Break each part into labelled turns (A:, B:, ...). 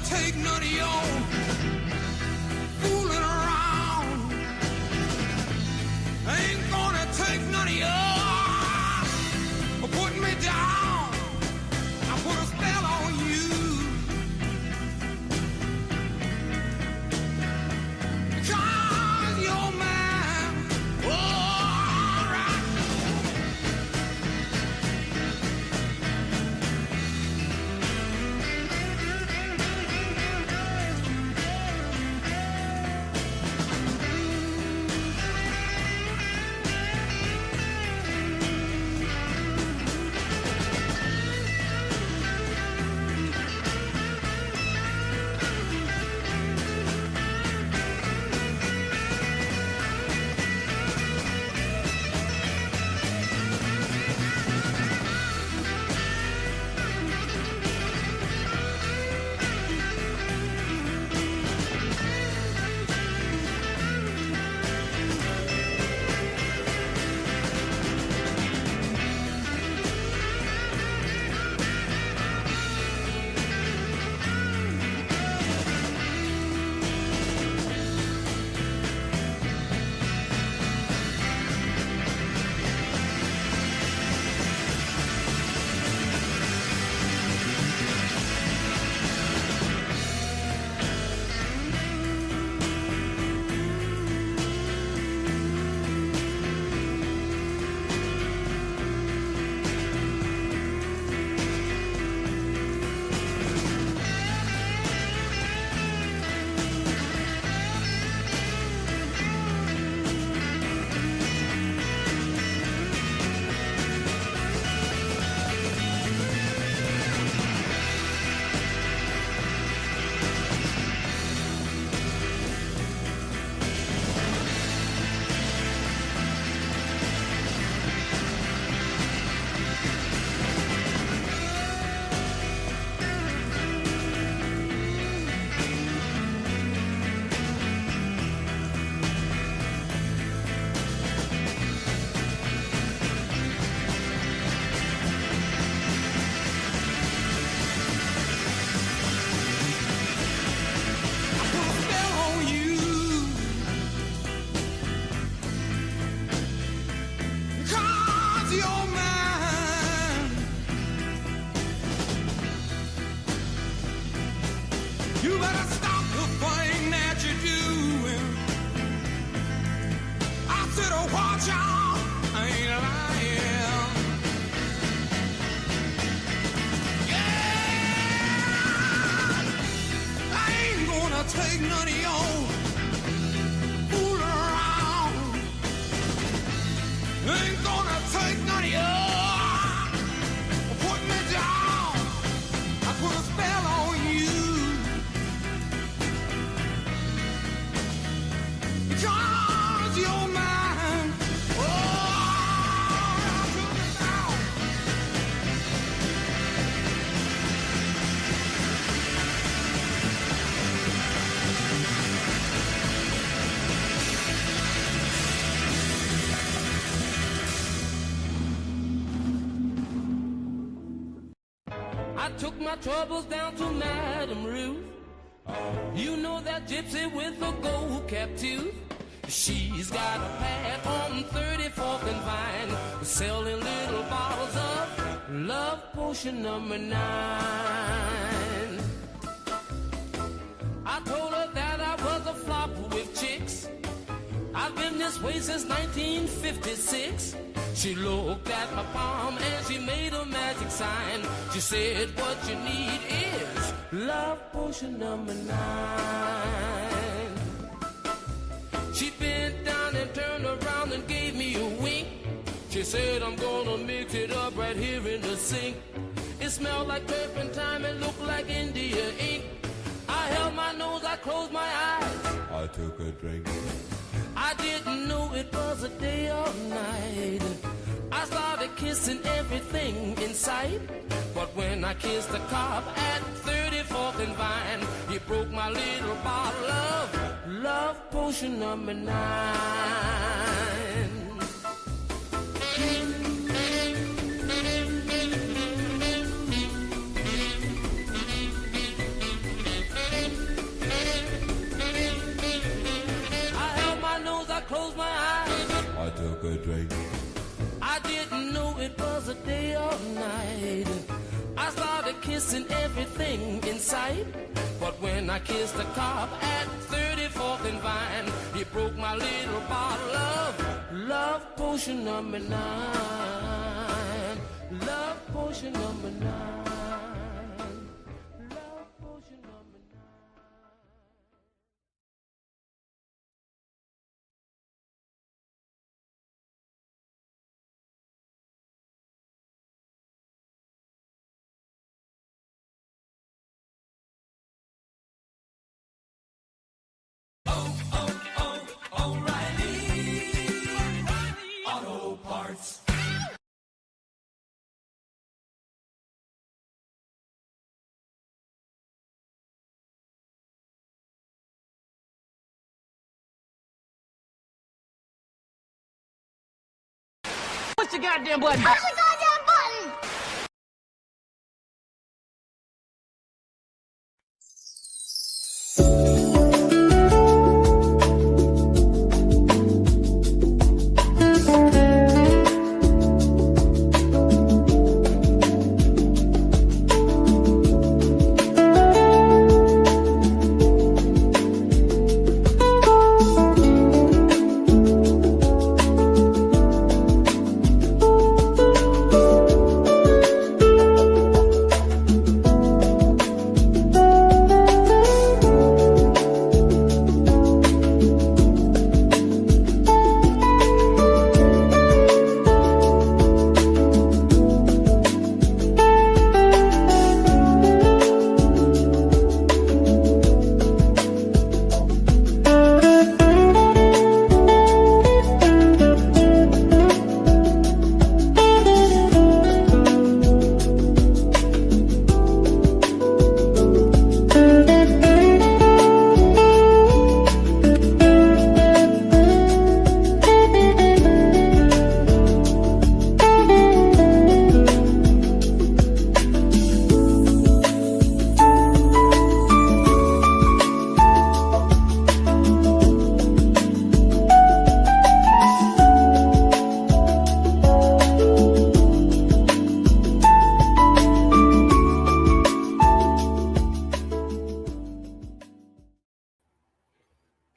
A: take none of your fooling around. I ain't gonna take none of your putting me down. I put a spell on you. Because you're mine. All right. You better stop the thing that you're doing. I said, oh, watch out, I ain't lying. Yeah, I ain't gonna take none of your fool around. Ain't gonna take none of your put me down. I put a spell on you. Cause you're mine. Oh, took me down.
B: I took my troubles down to Madame Ruth. You know that gypsy with the gold cap tooth. She's got a pad on 34th and Vine, selling little bottles of love potion number 9. I told her that I was a flop with chicks. I've been this way since 1956. She looked at my palm and she made a magic sign. She said, what you need is love potion number 9. She bent down and turned around and gave me a wink. She said, I'm gonna mix it up right here in the sink. It smelled like turpentine and looked like India ink. I held my nose, I closed my eyes.
C: I took a drink.
B: I didn't know it was a day or night. I started kissing everything in sight. But when I kissed the cop at 34th and Vine, he broke my little bottle of love potion number 9.
A: Drake.
B: I didn't know it was a day or night. I started kissing everything in sight. But when I kissed the cop at 34th and Vine, he broke my little bottle of love potion number 9. Love potion number 9. Love potion number 9.
C: Push the goddamn button.
D: Push the goddamn button.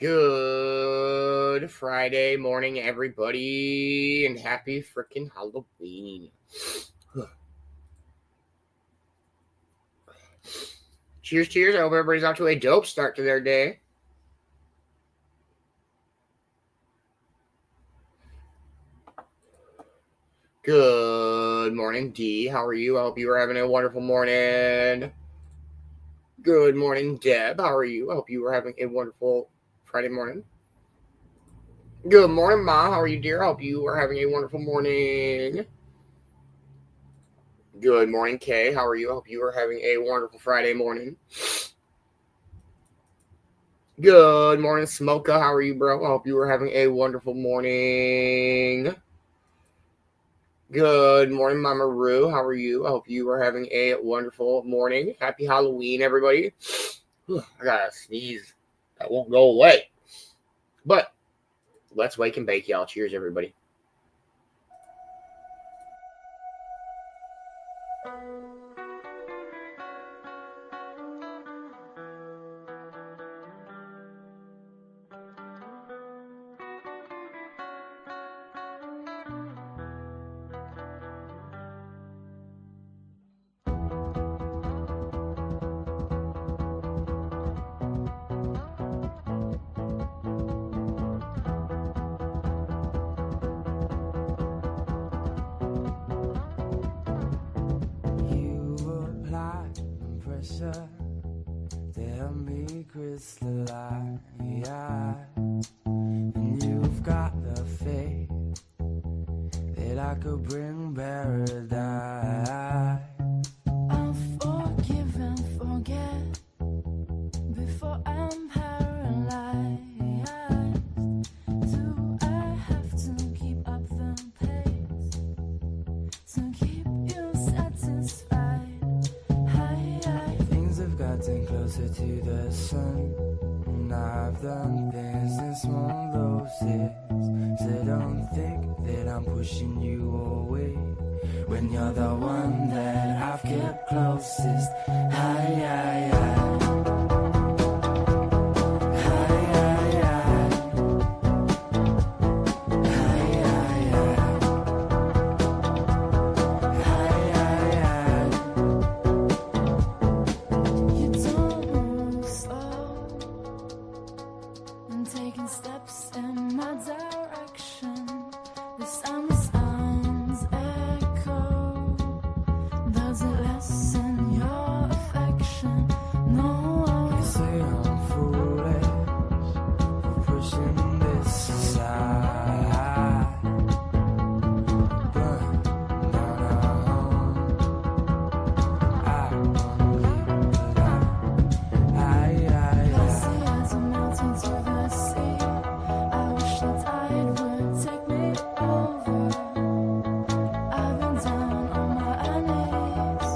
E: Good Friday morning, everybody, and happy frickin' Halloween. Cheers, cheers. I hope everybody's off to a dope start to their day. Good morning, Dee. How are you? I hope you are having a wonderful morning. Good morning, Deb. How are you? I hope you are having a wonderful Friday morning. Good morning, Mom. How are you, dear? I hope you are having a wonderful morning. Good morning, Kay. How are you? I hope you are having a wonderful Friday morning. Good morning, Smoka. How are you, bro? I hope you are having a wonderful morning. Good morning, Mama Roo. How are you? I hope you are having a wonderful morning. Happy Halloween, everybody. I gotta sneeze. That won't go away. But let's wake and bake, y'all. Cheers, everybody.
F: Tell me crystalline, and you've got the faith that I could bring paradise.
G: I'll forgive and forget before I'm paralyzed. Do I have to keep up the pace to keep you satisfied?
F: Things have gotten closer to the sun, and I've done things this won't lose it. So don't think that I'm pushing you away when you're the one that I've kept closest.
G: You don't move slow and taking steps in my direction. The sounds echo. Does it lessen your affection? No.
F: You say I'm foolish for pushing this aside, but not at home. I won't leave it
G: Glassy as a mountain to the sea. I wish the tide would take me over. I've been down on my knees.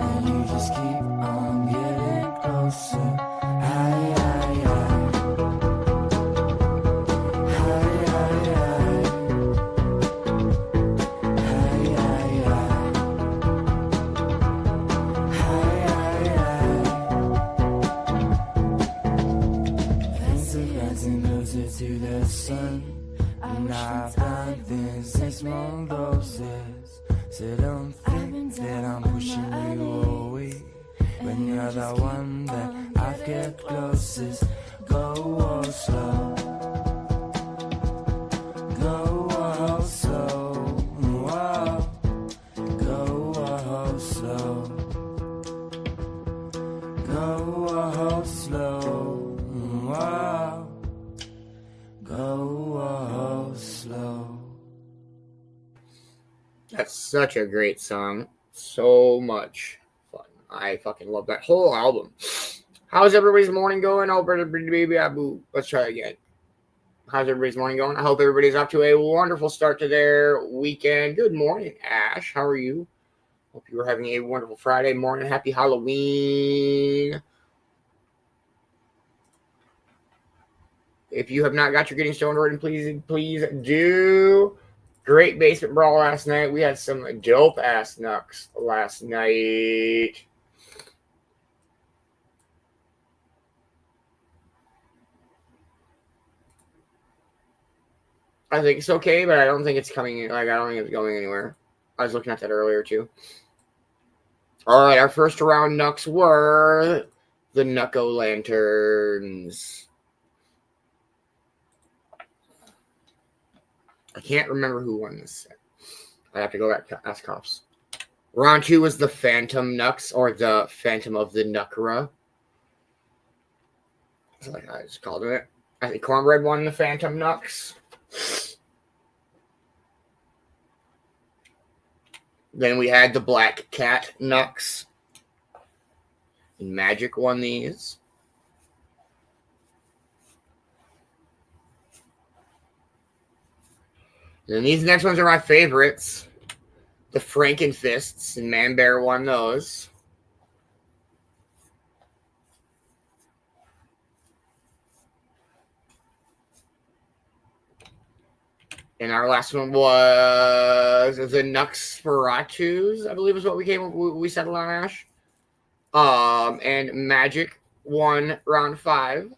F: and you just keep on getting closer. Dancing closer to the sun, and I've done things in small doses. So don't think that I'm pushing you away when you're the one that I've kept closest. Go slow, go slow, whoa. Go slow, go slow, whoa. Go slow.
E: That's such a great song. So much fun. I fucking love that whole album. How's everybody's morning going? Oh, baby, boo. Let's try again. How's everybody's morning going? I hope everybody's off to a wonderful start to their weekend. Good morning, Ash. How are you? Hope you are having a wonderful Friday morning. Happy Halloween. If you have not got your Getting Stoned order, please do. Great basement brawl last night. We had some dope ass knucks last night. I think it's okay, but I don't think it's coming. I don't think it's going anywhere. I was looking at that earlier too. All right, our first round knucks were the Knucko Lanterns. I can't remember who won this set. I have to go back to ask cops. Round 2 was the Phantom Knucks, or the Phantom of the Knuckra. That's like I just called it. I think Cornbread won the Phantom Knucks. Then we had the Black Cat Knucks. And Magic won these. Then these next ones are my favorites. The Frankenfists, and Man Bear won those. And our last one was the Nuxferatus, I believe is what we settled on, Ash. And Magic won round 5.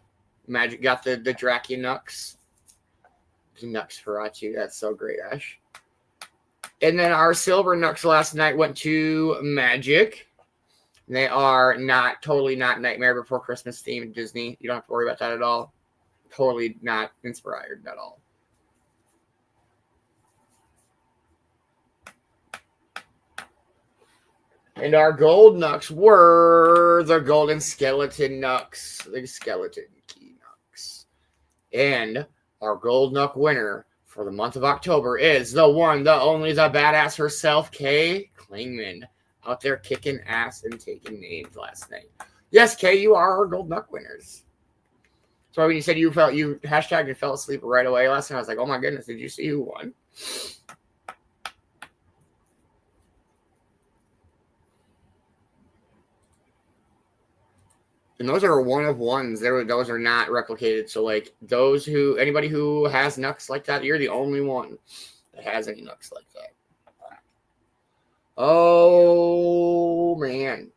E: Magic got the Draculux. The Nuxferatu, that's so great, Ash. And then our silver Knucks last night went to Magic. They are totally not Nightmare Before Christmas themed Disney. You don't have to worry about that at all. Totally not inspired at all. And our gold Knucks were the Golden Skeleton Knucks. The Skeleton Key Knucks. And our gold Knuck winner for the month of October is the one, the only, the badass herself, Kay Klingman. Out there kicking ass and taking names last night. Yes, Kay, you are our gold Knuck winners. So when you said you hashtagged and fell asleep right away last night, I was like, oh my goodness, did you see who won? And those are one of ones. Those are not replicated. So like anybody who has Nux like that, you're the only one that has any Nux like that. Oh man.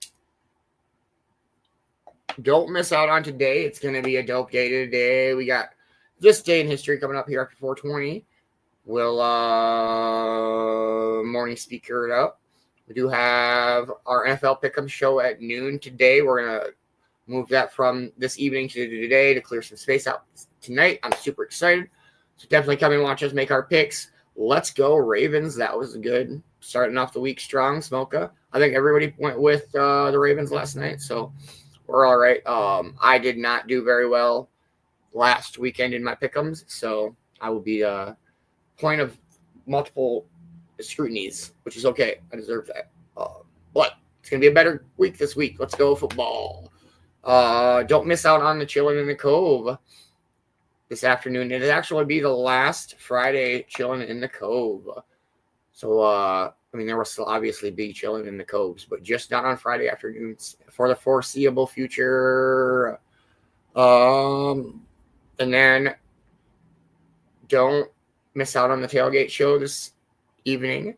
E: Don't miss out on today. It's going to be a dope day today. We got this day in history coming up here after 420. We'll morning speaker it up. We do have our NFL Pick'em show at noon today. We're going to move that from this evening to today to clear some space out tonight. I'm super excited. So definitely come and watch us make our picks. Let's go Ravens. That was good. Starting off the week strong, Smoka. I think everybody went with the Ravens last night, so we're all right. I did not do very well last weekend in my pick'ems, so I will be point of multiple scrutinies, which is okay. I deserve that. But it's going to be a better week this week. Let's go football. Don't miss out on the Chillin' in the Cove this afternoon. It'll actually be the last Friday Chillin' in the Cove. So, I mean, there will still obviously be Chillin' in the Coves, but just not on Friday afternoons for the foreseeable future. And then don't miss out on the tailgate show this evening.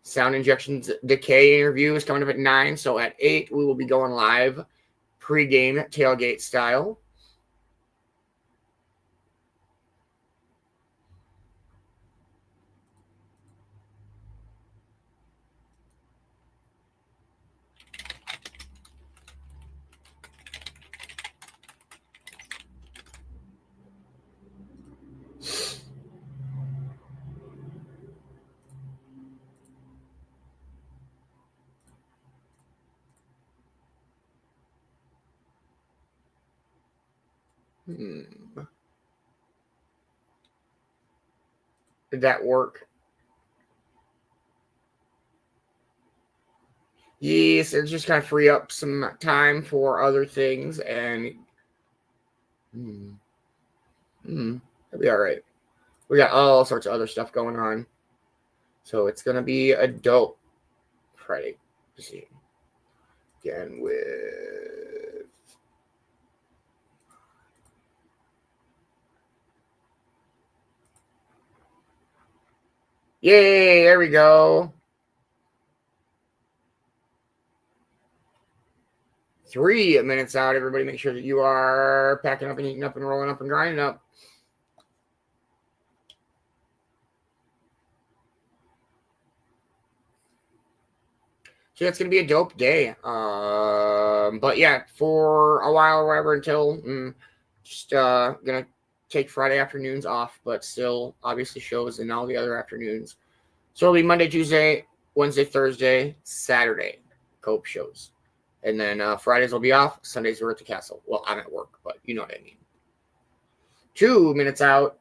E: Sound Injections Decay interview is coming up at 9. So at 8, we will be going live pre-game tailgate style. Did that work? Yes, it's just kind of free up some time for other things, and it'll be all right. We got all sorts of other stuff going on, so it's gonna be a dope Friday. Again with yay! There we go. 3 minutes out. Everybody, make sure that you are packing up and eating up and rolling up and grinding up. So it's going to be a dope day. But yeah, for a while or whatever until just going to take Friday afternoons off, but still obviously shows in all the other afternoons. So it'll be Monday, Tuesday, Wednesday, Thursday, Saturday, Cove shows. And then Fridays will be off. Sundays we're at the castle. Well, I'm at work, but you know what I mean. 2 minutes out.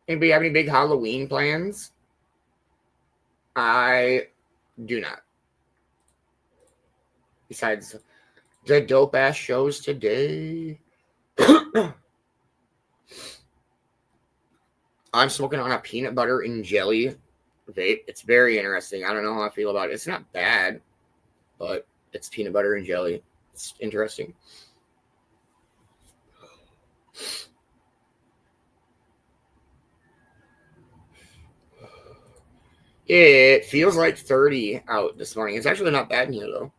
E: Anybody have any big Halloween plans? I do not. Besides the dope-ass shows today. I'm smoking on a peanut butter and jelly vape. It's very interesting. I don't know how I feel about it. It's not bad, but it's peanut butter and jelly. It's interesting. It feels like 30 out this morning. It's actually not bad in here, though.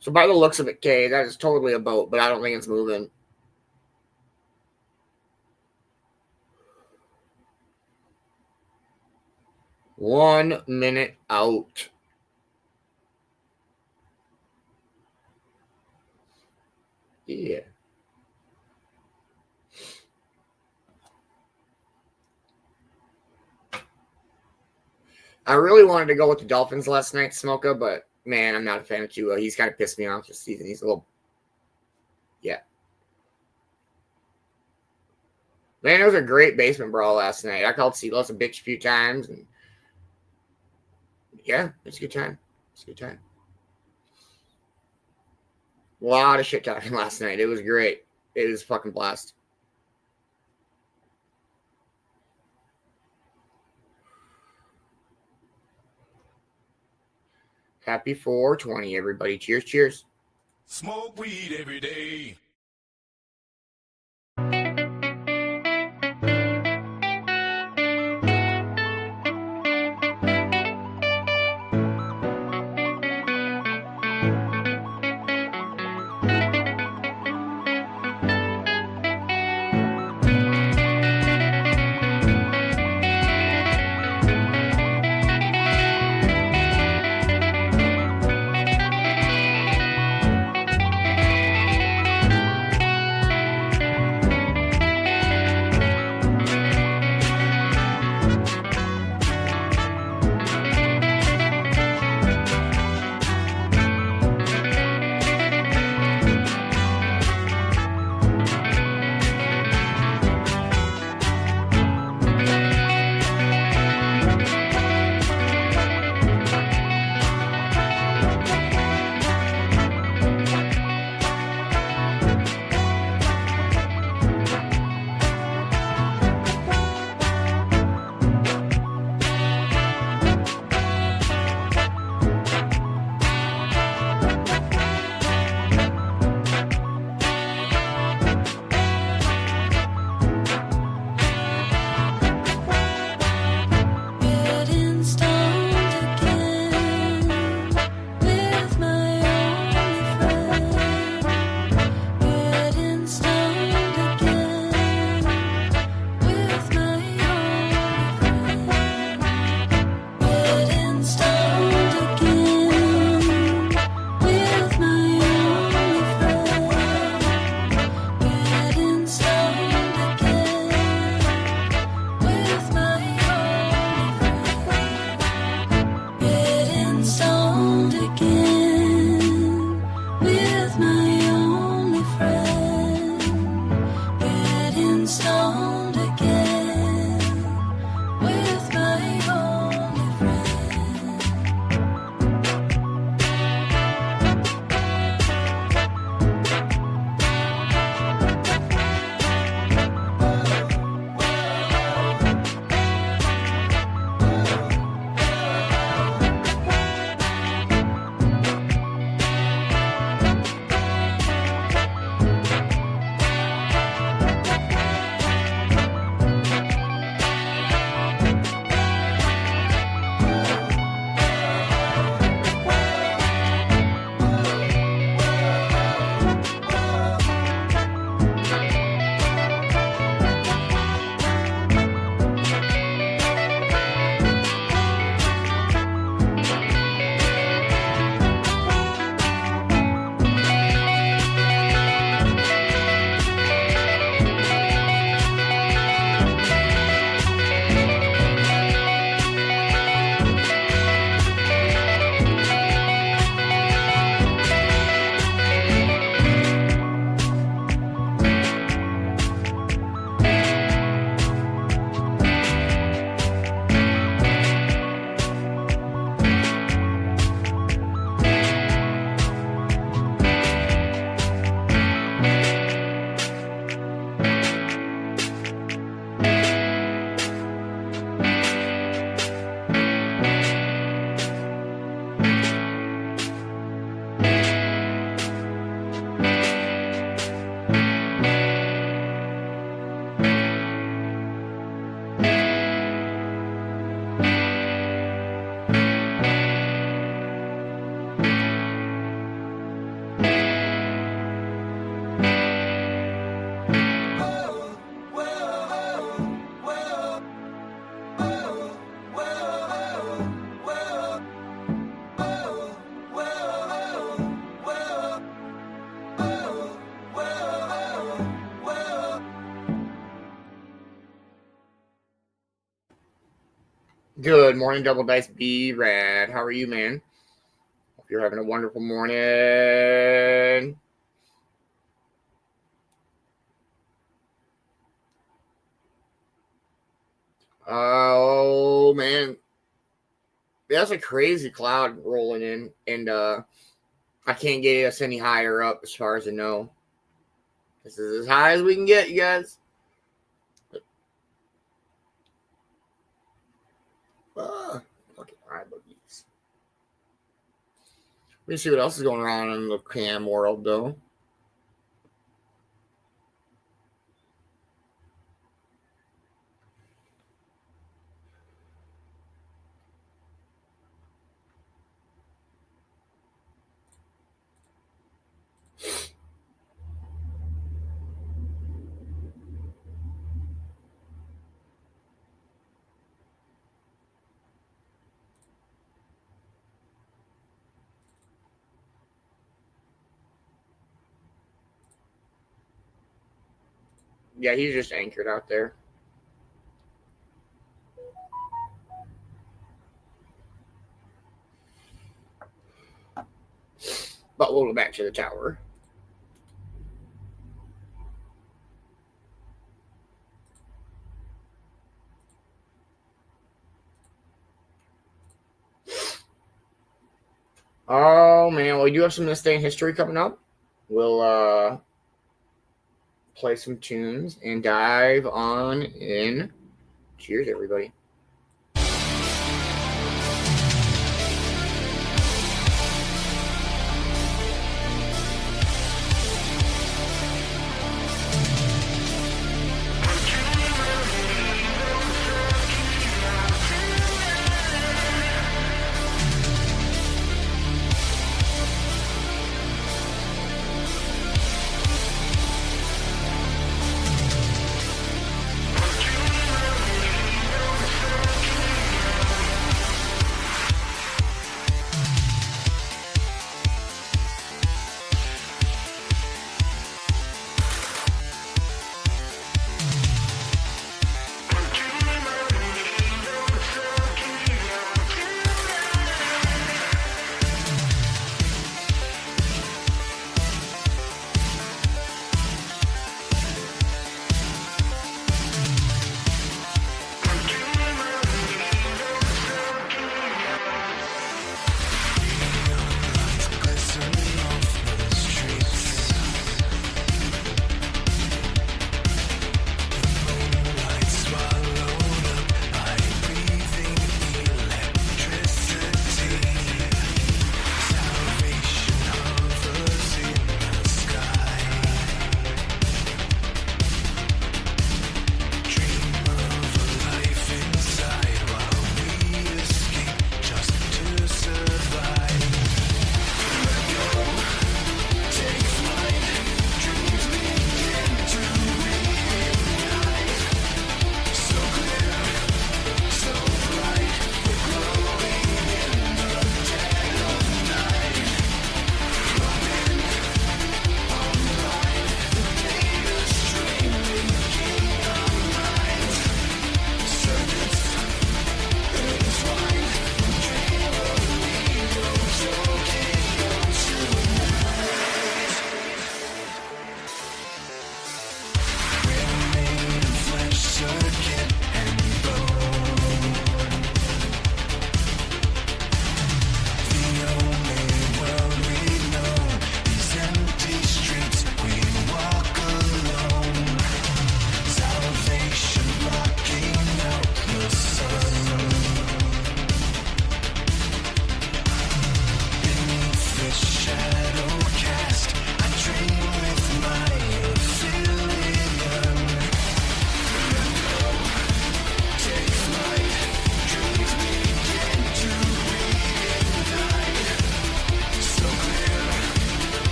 E: So by the looks of it, Kay, that is totally a boat, but I don't think it's moving. One minute out. Yeah. I really wanted to go with the Dolphins last night, Smoka, but man, I'm not a fan of Tua. He's kind of pissed me off this season. He's a little, yeah. Man, it was a great basement brawl last night. I called Silos a bitch a few times, and yeah, it's a good time. It's a good time. A lot of shit talking last night. It was great. It was fucking blast. Happy 420, everybody. Cheers, cheers.
A: Smoke weed every day.
G: Getting stoned again with my only friend. Getting stoned again with my only friend. Getting stoned again with my only friend. Getting stoned again with my only friend. Getting stoned again with my only friend. Getting stoned again with my only friend.
E: Good morning, Double Dice B Rad. How are you, man? Hope you're having a wonderful morning. Oh man, that's a crazy cloud rolling in, and I can't get us any higher up as far as I know. This is as high as we can get, you guys. Fucking eye boogies. Let me see what else is going on in the cam world, though. Yeah, he's just anchored out there. But we'll go back to the tower. Oh, man. Well, we do have some This Day in History coming up. We'll play some tunes and dive on in. Cheers, everybody.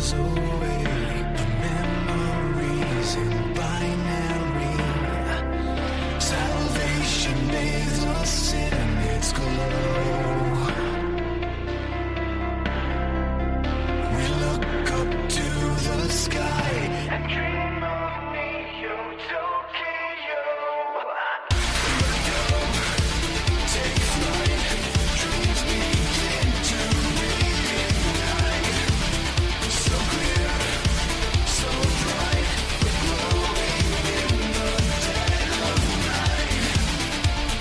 F: miles away. Memories in binary. Salvation bathes us in its glow. We look up to the sky and dream of Neo Tokyo. Take flight, dreams begin to reignite. So clear, so bright, we're glowing in the dead of night.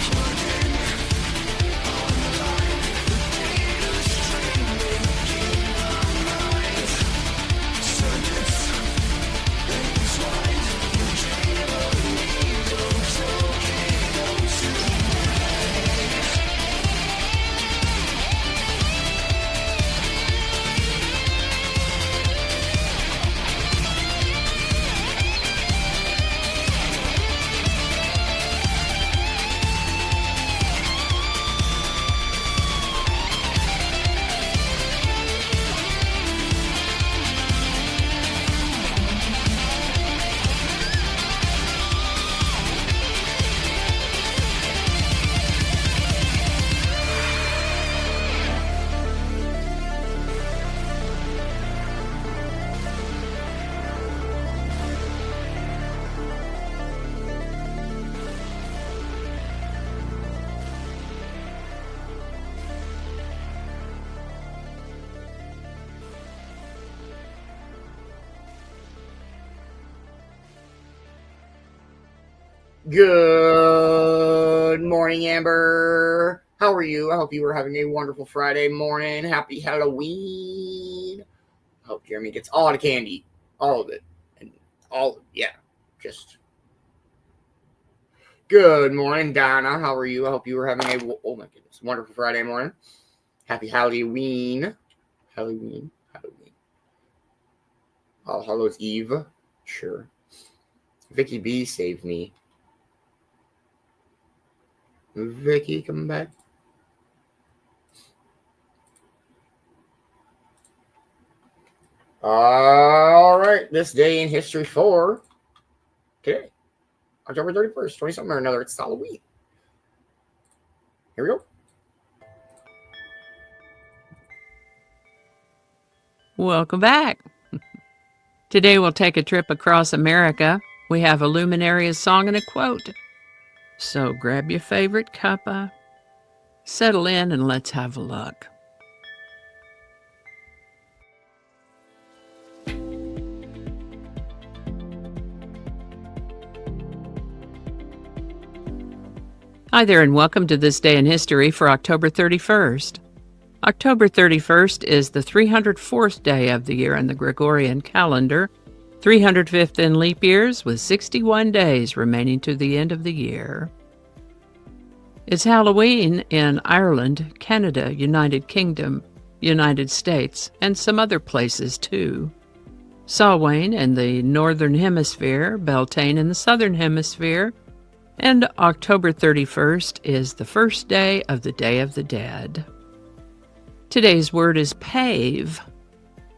F: Plug in, online, the data streaming in our minds. Circuits, things wide, we dream of Neo Tokyo tonight.
E: Good morning, Amber. How are you? I hope you were having a wonderful Friday morning. Happy Halloween. I hope Jeremy gets all the candy. All of it. And just. Good morning, Donna. How are you? I hope you were having a, oh my goodness, wonderful Friday morning. Happy Halloween. Halloween. All Hallows Eve. Sure. Vicki B saved me. Vicki, come back. All right, this day in history for today, October 31st, 20-something or another. It's Halloween. Here we go.
D: Welcome back. Today we'll take a trip across America. We have a luminary, a song, and a quote. So grab your favorite cuppa, settle in, and let's have a look. Hi there, and welcome to This Day in History for October 31st. October 31st is the 304th day of the year in the Gregorian calendar, 305th in leap years, with 61 days remaining to the end of the year. It's Halloween in Ireland, Canada, United Kingdom, United States, and some other places too. Samhain in the Northern Hemisphere, Beltane in the Southern Hemisphere, and October 31st is the first day of the Day of the Dead. Today's word is pave.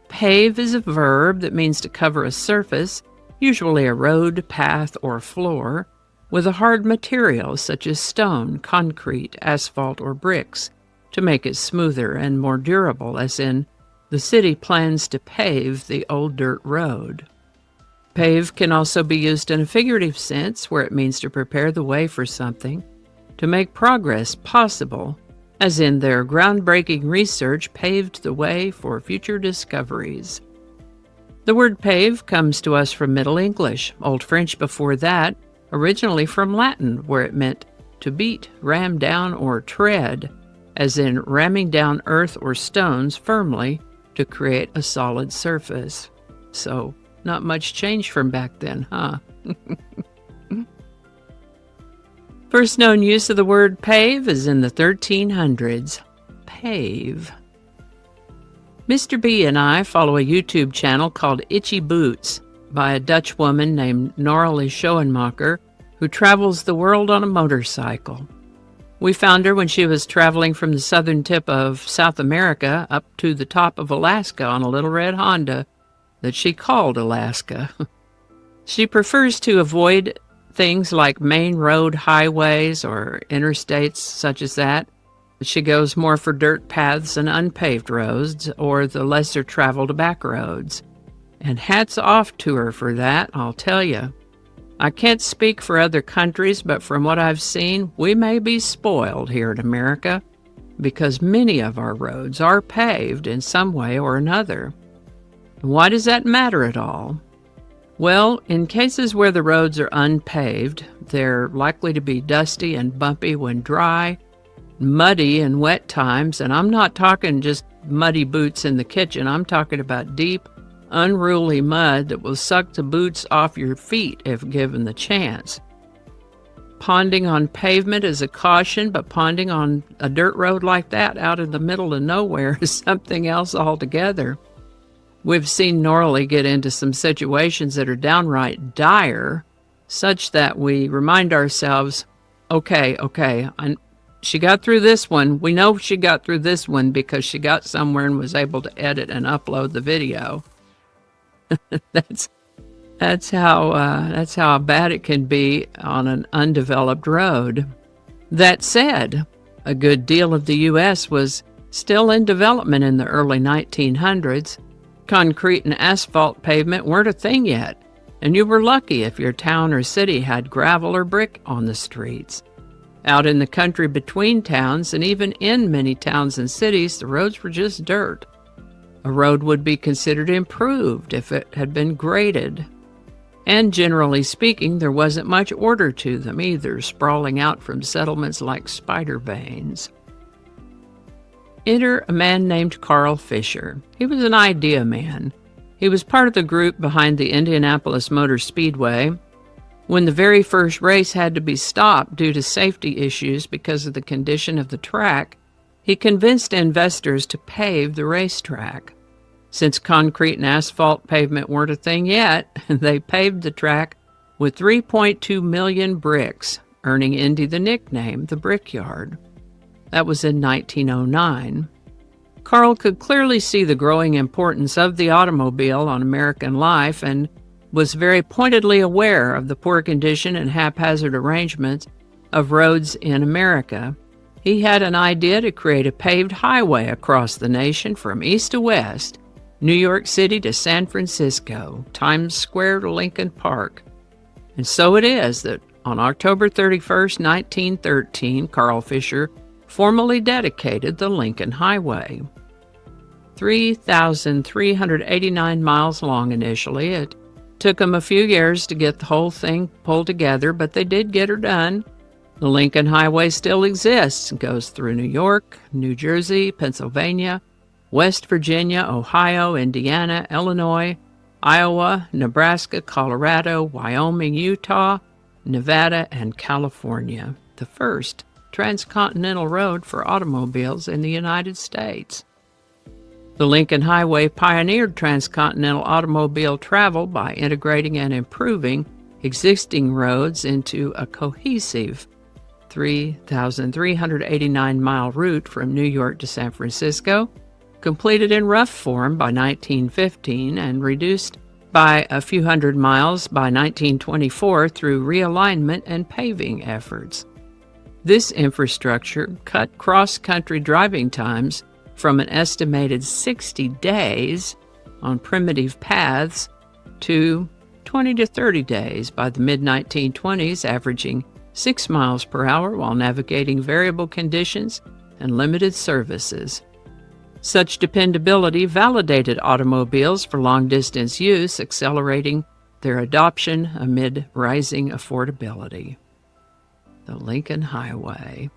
D: Pave is a verb that means to cover a surface, usually a road, path, or floor, with a hard material such as stone, concrete, asphalt, or bricks, to make it smoother and more durable, as in, the city plans to pave the old dirt road. Pave can also be used in a figurative sense, where it means to prepare the way for something, to make progress possible, as in their groundbreaking research paved the way for future discoveries. The word pave comes to us from Middle English, Old French before that, originally from Latin, where it meant to beat, ram down, or tread, as in ramming down earth or stones firmly to create a solid surface. So, not much change from back then, huh? First known use of the word pave is in the 1300s. Pave. Mr. B and I follow a YouTube channel called Itchy Boots by a Dutch woman named Noralie Schoenmaker, who travels the world on a motorcycle. We found her when she was traveling from the southern tip of South America up to the top of Alaska on a little red Honda, that she called Alaska. She prefers to avoid things like main road highways or interstates such as that. She goes more for dirt paths and unpaved roads or the lesser traveled back roads. And hats off to her for that, I'll tell you. I can't speak for other countries, but from what I've seen, we may be spoiled here in America because many of our roads are paved in some way or another. Why does that matter at all? Well, in cases where the roads are unpaved, they're likely to be dusty and bumpy when dry, muddy in wet times, and I'm not talking just muddy boots in the kitchen. I'm talking about deep, unruly mud that will suck the boots off your feet if given the chance. Ponding on pavement is a caution, but ponding on a dirt road like that out in the middle of nowhere is something else altogether. We've seen Norley get into some situations that are downright dire, such that we remind ourselves, okay, she got through this one. We know she got through this one because she got somewhere and was able to edit and upload the video. That's how bad it can be on an undeveloped road. That said, a good deal of the U.S. was still in development in the early 1900s. Concrete and asphalt pavement weren't a thing yet, and you were lucky if your town or city had gravel or brick on the streets. Out in the country between towns, and even in many towns and cities, the roads were just dirt. A road would be considered improved if it had been graded. And generally speaking, there wasn't much order to them either, sprawling out from settlements like spider veins. Enter a man named Carl Fisher. He was an idea man. He was part of the group behind the Indianapolis Motor Speedway. When the very first race had to be stopped due to safety issues because of the condition of the track, he convinced investors to pave the racetrack. Since concrete and asphalt pavement weren't a thing yet, they paved the track with 3.2 million bricks, earning Indy the nickname the Brickyard. That was in 1909. Carl could clearly see the growing importance of the automobile on American life and was very pointedly aware of the poor condition and haphazard arrangements of roads in America. He had an idea to create a paved highway across the nation from east to west, New York City to San Francisco, Times Square to Lincoln Park. And so it is that on October 31st, 1913, Carl Fisher formally dedicated the Lincoln Highway. 3,389 miles long initially. It took them a few years to get the whole thing pulled together, but they did get her done. The Lincoln Highway still exists and goes through New York, New Jersey, Pennsylvania, West Virginia, Ohio, Indiana, Illinois, Iowa, Nebraska, Colorado, Wyoming, Utah, Nevada, and California. The first transcontinental road for automobiles in the United States. The Lincoln Highway pioneered transcontinental automobile travel by integrating and improving existing roads into a cohesive 3,389-mile route from New York to San Francisco, completed in rough form by 1915 and reduced by a few hundred miles by 1924 through realignment and paving efforts. This infrastructure cut cross-country driving times from an estimated 60 days on primitive paths to 20 to 30 days by the mid-1920s, averaging 6 miles per hour while navigating variable conditions and limited services. Such dependability validated automobiles for long-distance use, accelerating their adoption amid rising affordability. The Lincoln Highway.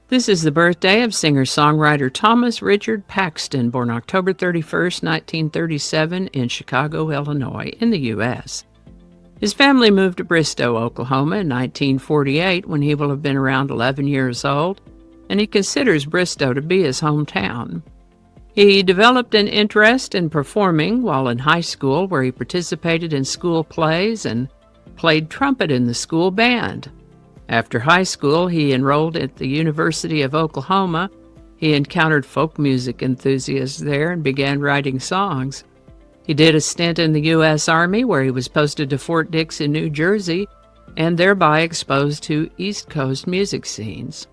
D: This is the birthday of singer-songwriter Thomas Richard Paxton, born October 31st, 1937, in Chicago, Illinois, in the U.S. His family moved to Bristow, Oklahoma in 1948 when he will have been around 11 years old, and he considers Bristow to be his hometown. He developed an interest in performing while in high school, where he participated in school plays and played trumpet in the school band. After high school, he enrolled at the University of Oklahoma. He encountered folk music enthusiasts there and began writing songs. He did a stint in the U.S. Army where he was posted to Fort Dix in New Jersey and thereby exposed to East Coast music scenes.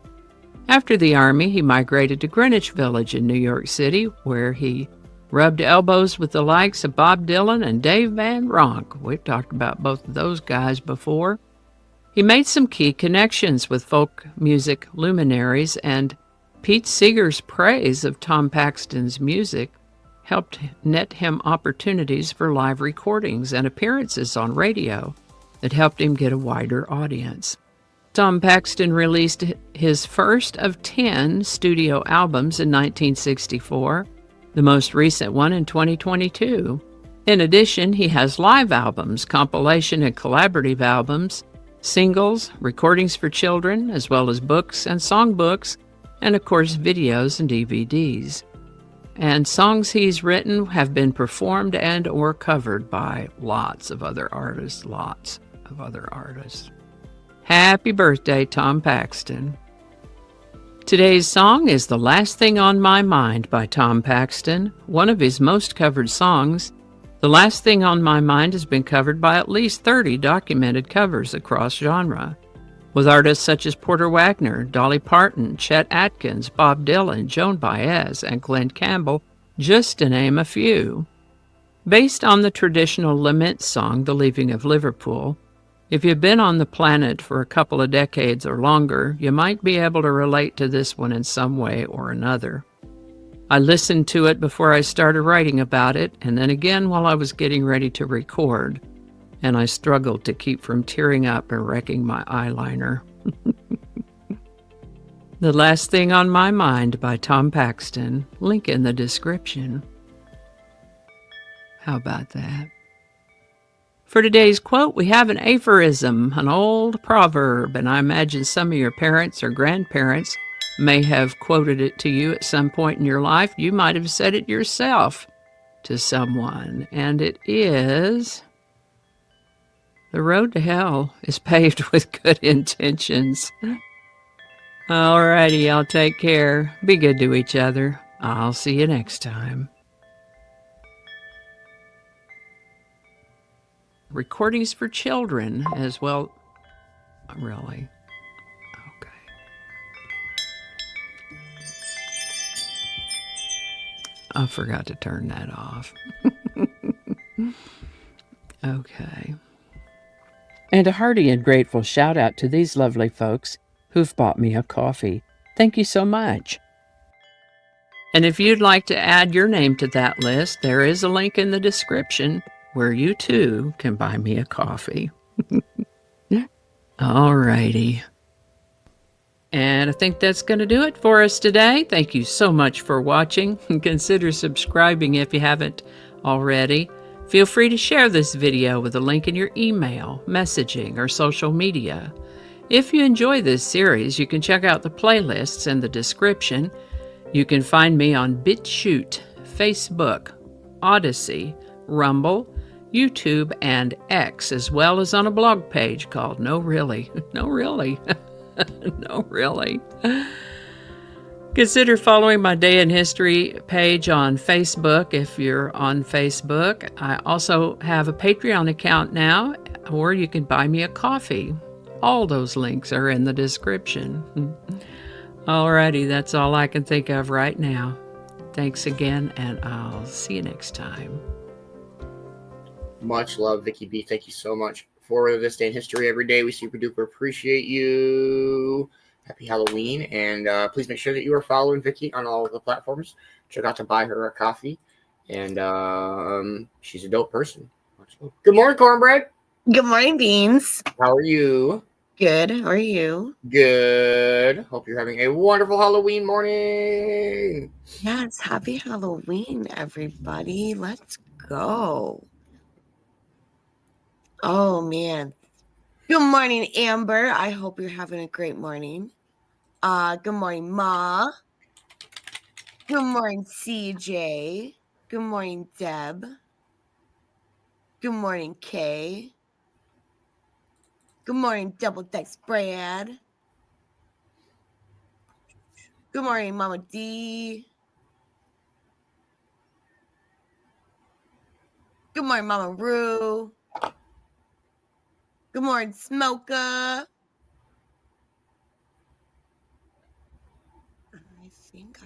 D: After the Army, he migrated to Greenwich Village in New York City, where he rubbed elbows with the likes of Bob Dylan and Dave Van Ronk. We've talked about both of those guys before. He made some key connections with folk music luminaries, and Pete Seeger's praise of Tom Paxton's music helped net him opportunities for live recordings and appearances on radio that helped him get a wider audience. Tom Paxton released his first of 10 studio albums in 1964, the most recent one in 2022. In addition, he has live albums, compilation and collaborative albums, singles, recordings for children, as well as books and songbooks, and of course videos and DVDs. And songs he's written have been performed and or covered by lots of other artists. Happy birthday, Tom Paxton. Today's song is The Last Thing on My Mind by Tom Paxton, one of his most covered songs. The Last Thing on My Mind has been covered by at least 30 documented covers across genre, with artists such as Porter Wagner, Dolly Parton, Chet Atkins, Bob Dylan, Joan Baez, and Glenn Campbell, just to name a few. Based on the traditional lament song, The Leaving of Liverpool, if you've been on the planet for a couple of decades or longer, you might be able to relate to this one in some way or another. I listened to it before I started writing about it, and then again while I was getting ready to record, and I struggled to keep from tearing up and wrecking my eyeliner. The Last Thing on My Mind by Tom Paxton, link in the description. How about that? For today's quote, we have an aphorism, an old proverb, and I imagine some of your parents or grandparents may have quoted it to you at some point in your life. You might have said it yourself to someone, and it is, the road to hell is paved with good intentions. Alrighty, y'all take care. Be good to each other. I'll see you next time. Recordings for children as well. Really? Okay. I forgot to turn that off. Okay. And a hearty and grateful shout out to these lovely folks who've bought me a coffee. Thank you so much. And if you'd like to add your name to that list, there is a link in the description where you too can buy me a coffee. All righty. And I think that's going to do it for us today. Thank you so much for watching. Consider subscribing if you haven't already. Feel free to share this video with a link in your email, messaging, or social media. If you enjoy this series, you can check out the playlists in the description. You can find me on BitChute, Facebook, Odyssey, Rumble, YouTube, and X, as well as on a blog page called No Really. No Really. No Really. Consider following my Day in History page on Facebook if you're on Facebook. I also have a Patreon account now, or you can buy me a coffee. All those links are in the description. Alrighty, that's all I can think of right now. Thanks again, and I'll see you next time.
E: Much love, Vicki B. Thank you so much for this day in history every day. We super duper appreciate you. Happy Halloween, and please make sure that you are following Vicki on all of the platforms. Check out to buy her a coffee, and she's a dope person. Good morning, Cornbread.
H: Good morning, Beanz.
E: How are you?
H: Good. How are you?
E: Good. Hope you're having a wonderful Halloween morning.
H: Yes, happy Halloween, everybody. Let's go. Oh, man. Good morning, Amber. I hope you're having a great morning. Good morning, Ma. Good morning, CJ. Good morning, Deb. Good morning, Kay. Good morning, Double Dex Brad. Good morning, Mama D. Good morning, Mama Roo. Good morning, Smoker. I think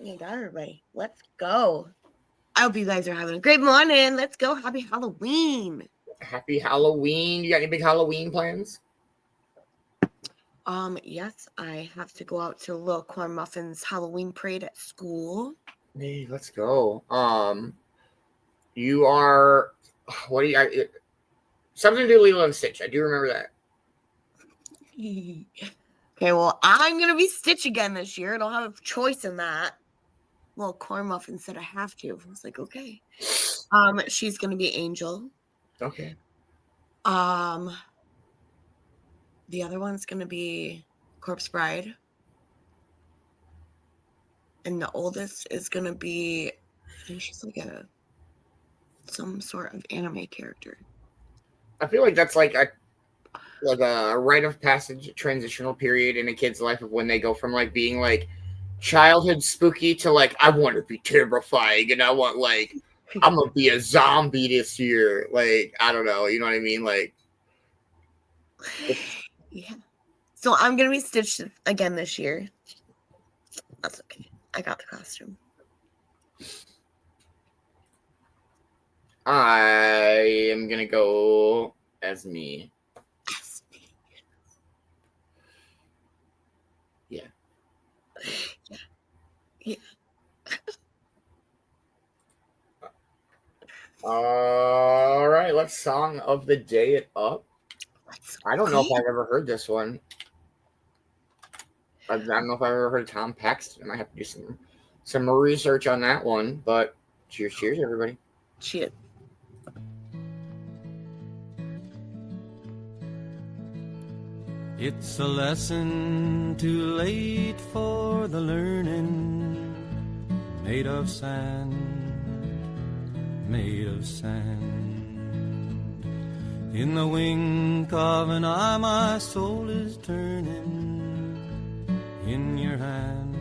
H: I got everybody. Let's go. I hope you guys are having a great morning. Let's go. Happy Halloween.
E: Happy Halloween. You got any big Halloween plans?
H: Yes, I have to go out to Little Corn Muffin's Halloween parade at school.
E: Hey, let's go. You are, what do you, something to do with Lilo and Stitch. I do remember that.
H: Okay, well, I'm gonna be Stitch again this year. I don't have a choice in that. Little Corn Muffin said I have to. I was like, okay. She's gonna be Angel.
E: Okay.
H: The other one's gonna be Corpse Bride. And the oldest is gonna be, I think she's like some sort of anime character.
E: I feel like that's like a rite of passage transitional period in a kid's life of when they go from like being like childhood spooky to like, I want to be terrifying and I want like, I'm gonna be a zombie this year. Like, I don't know, you know what I mean? Like,
H: yeah. So I'm gonna be Stitch again this year. That's okay. I got the costume.
E: I am gonna go as me. Yeah.
H: Yeah.
E: All right, let's song of the day it up. I don't know if I've ever heard this one. I don't know if I've ever heard Tom Paxton. I might have to do some research on that one. But cheers, everybody.
H: Cheers.
F: It's a lesson too late for the learning, made of sand, made of sand. In the wink of an eye my soul is turning, in your hand,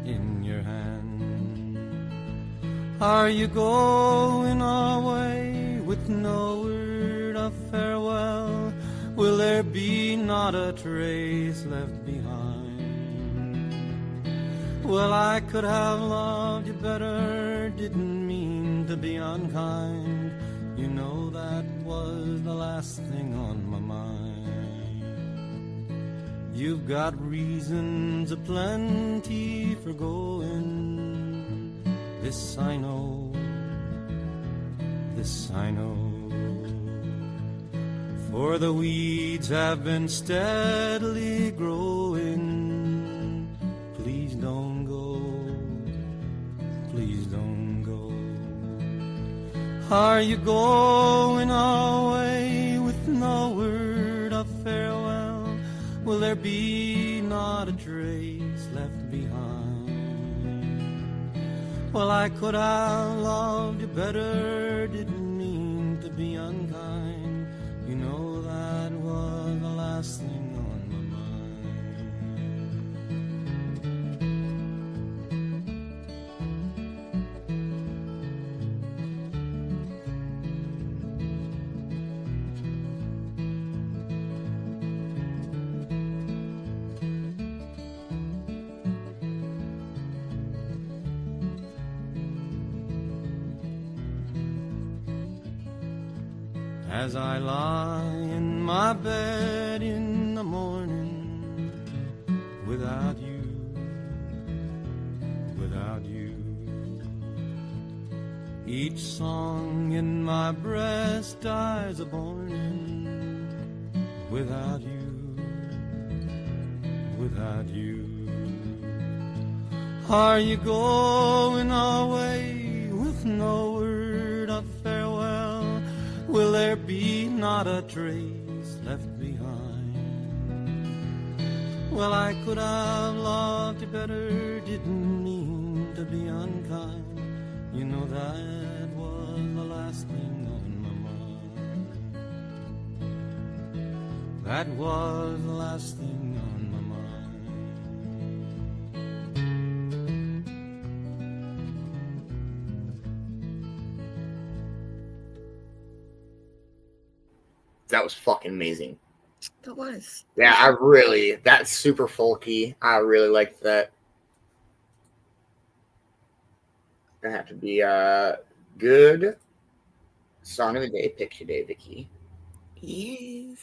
F: in your hand. Are you going away with no word of farewell? Will there be not a trace left behind? Well, I could have loved you better, didn't mean to be unkind. You know that was the last thing on my mind. You've got reasons aplenty for going. This I know, this I know. For the weeds have been steadily growing. Please don't go, please don't go. Are you going away with no word of farewell? Will there be not a trace left behind? Well, I could have loved you better, didn't mean to be unkind. You know that was the last thing on my As I lie in my bed in the morning, without you, without you. Each song in my breast dies a-born, without you, without you. Are you going away with no word of farewell? Will there be not a trace left behind? Well, I could have loved you better, didn't mean to be unkind. You know that was the last thing on my mind. That was the last thing on my mind.
E: That was fucking amazing.
H: That was.
E: Yeah, that's super folky. I really liked that. Gonna have to be a good song of the day pick today, Vicki.
H: Yes.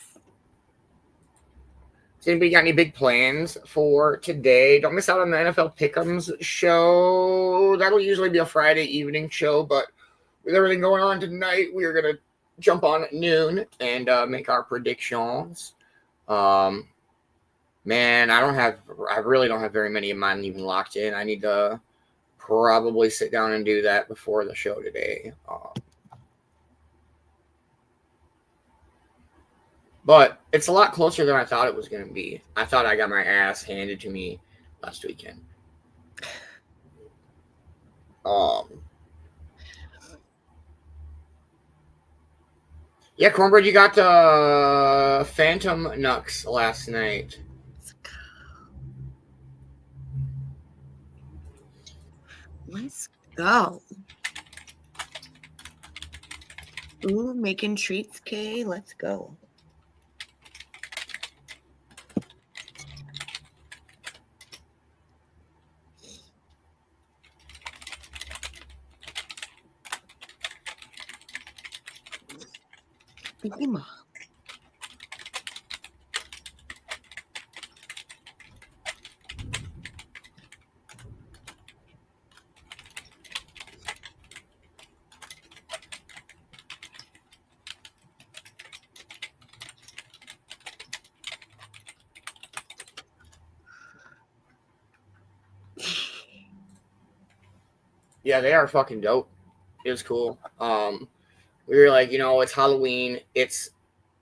E: Does anybody got any big plans for today? Don't miss out on the NFL Pick'ems show. That'll usually be a Friday evening show, but with everything going on tonight, we are gonna jump on at noon and make our predictions. Man, I really don't have very many of mine even locked in. I need to probably sit down and do that before the show today. But it's a lot closer than I thought it was going to be. I thought I got my ass handed to me last weekend. Yeah, Cornbread, you got the Phantom Nux last night.
H: Let's go. Ooh, making treats, Kay. Let's go. Thank you, Mom.
E: Yeah, they are fucking dope. It was cool. We were like, it's Halloween. It's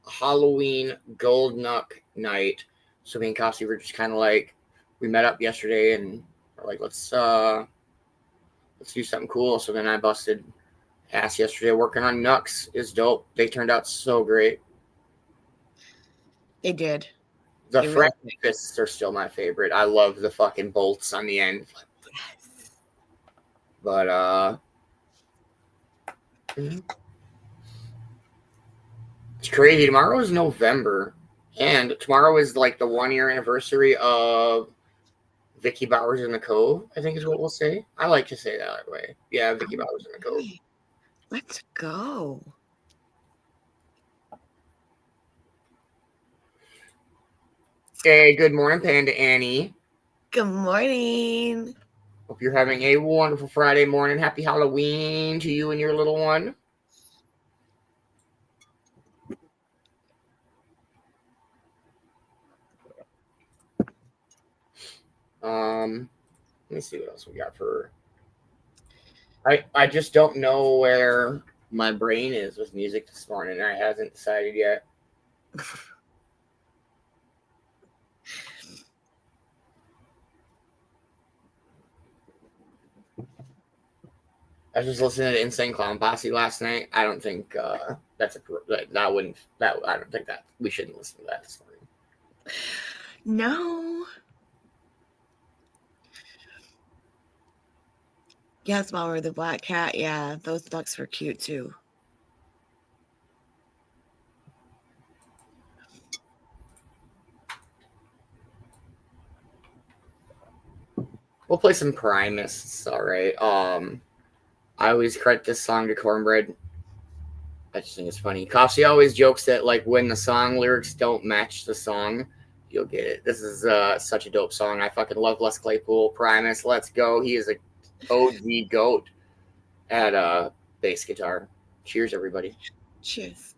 E: Halloween Gold Nuck night. So me and Kossi were just kind of like, we met up yesterday and we're like, let's do something cool. So then I busted ass yesterday working on Nux. Is dope. They turned out so great.
H: They did.
E: The
H: They
E: French
H: really
E: fists are still my favorite. I love the fucking bolts on the end. But it's crazy. Tomorrow is November, and tomorrow is like the 1 year anniversary of Vicki Bowers in the Cove, I think is what we'll say. I like to say that way. Yeah, Vicki Bowers in the Cove.
H: Let's go.
E: Hey, good morning, Panda Annie.
H: Good morning.
E: Hope you're having a wonderful Friday morning. Happy Halloween to you and your little one. Let me see what else we got for. I just don't know where my brain is with music this morning. I hasn't decided yet. I was just listening to Insane Clown Posse last night. I don't think I don't think that we shouldn't listen to that this morning.
H: No. Yes, Mama, the black cat. Yeah, those ducks were cute too.
E: We'll play some Primus. All right. I always credit this song to Cornbread. I just think it's funny. Kossi always jokes that like when the song lyrics don't match the song, you'll get it. This is such a dope song. I fucking love Les Claypool. Primus, let's go. He is a OG goat at bass guitar. Cheers, everybody.
H: Cheers.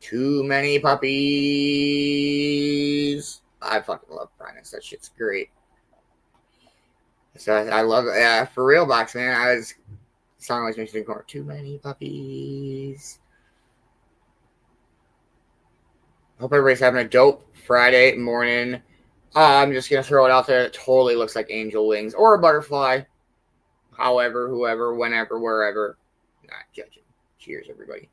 E: Too Many Puppies. I fucking love Primus. That shit's great. So I love it. Yeah, for real, Box Man. The song always makes me think more. Too Many Puppies. Hope everybody's having a dope Friday morning. I'm just going to throw it out there. It totally looks like angel wings or a butterfly. However, whoever, whenever, wherever. Not judging. Cheers, everybody.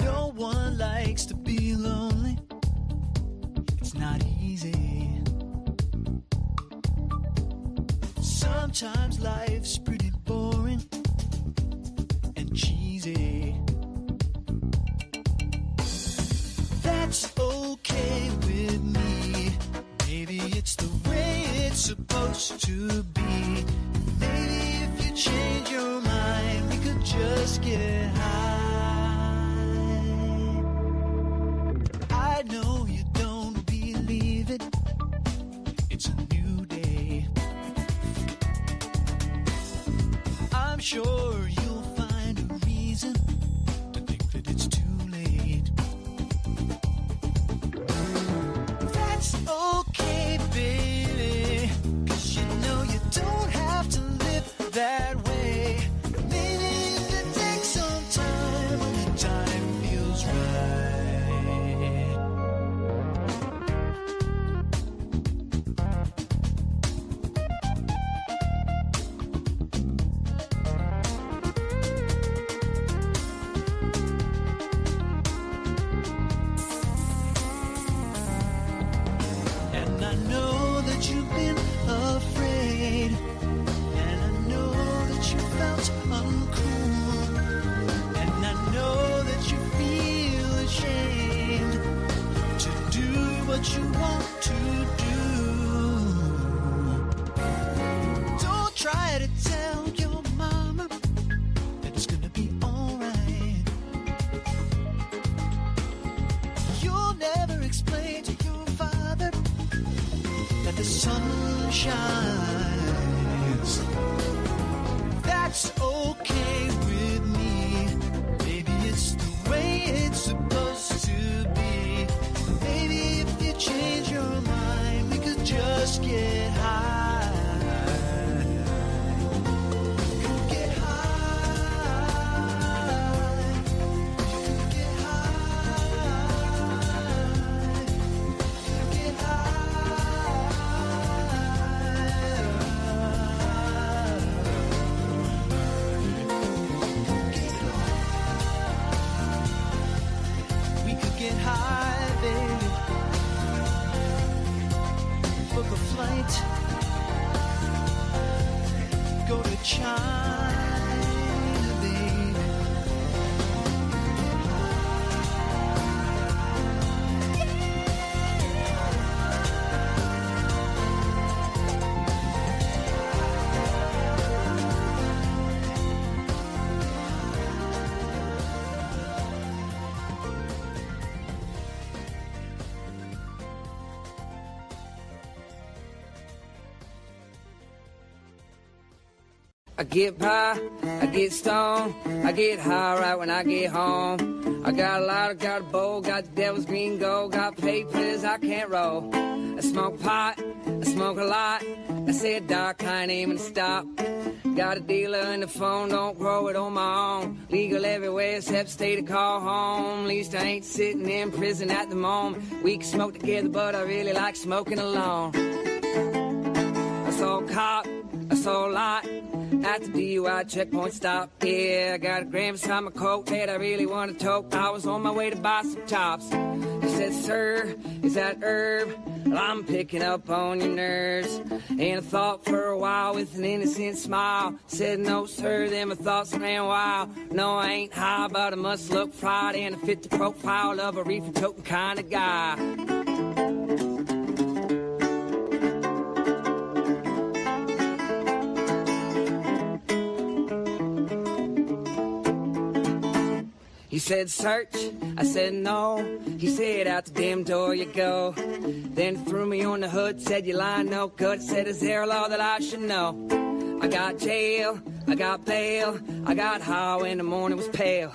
F: No one likes to be lonely. It's not easy. Sometimes life's pretty boring and cheesy. That's okay with me. Maybe it's the way it's supposed to be. Maybe if you change your mind, we could just get high. I know you don't believe it. It's a new day. I'm sure you'll find a reason to think that it's too late. That's okay, baby, 'cause you know you don't have to live that way. Maybe if it takes some time, when the time feels right. And I know that you've been afraid, and I know that you felt uncool, and I know that you feel ashamed to do what you want to do. Don't try to tell your mama that it's gonna be alright. You'll never explain to your father that the sun shines. That's okay with me. Maybe it's the way it's supposed to be. Maybe if you change your mind, we could just get high. Could get high. Could get high. Could get high. We could get high, baby. Book a flight. Go to China, baby.
I: I get pie, I get stoned, I get high right when I get home. I got a lighter, got a bowl, got the devil's green gold, got papers I can't roll. I smoke pot, I smoke a lot, I said doc, I ain't aiming to stop. Got a dealer in the phone, don't grow it on my own. Legal everywhere except state to call home. At least I ain't sitting in prison at the moment. We can smoke together, but I really like smoking alone. I saw a cop, I saw a lot. At the DUI checkpoint stop, yeah, I got a gram beside my coat that I really want to toke. I was on my way to buy some tops. He said, sir, is that herb? Well, I'm picking up on your nerves. And I thought for a while with an innocent smile. Said, no, sir, then my thoughts ran wild. No, I ain't high, but I must look fried and I fit the profile of a reefer toting kind of guy. He said, search. I said, no. He said, out the damn door you go. Then threw me on the hood, said, you lying no good. Said, is there a law that I should know? I got jail, I got bail, I got how in the morning was pale.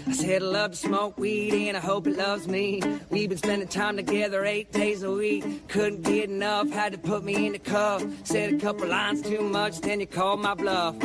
I: I said I love to smoke weed and I hope it loves me. We've been spending time together 8 days a week. Couldn't get enough, had to put me in the cuff. Said a couple lines too much, then you called my bluff.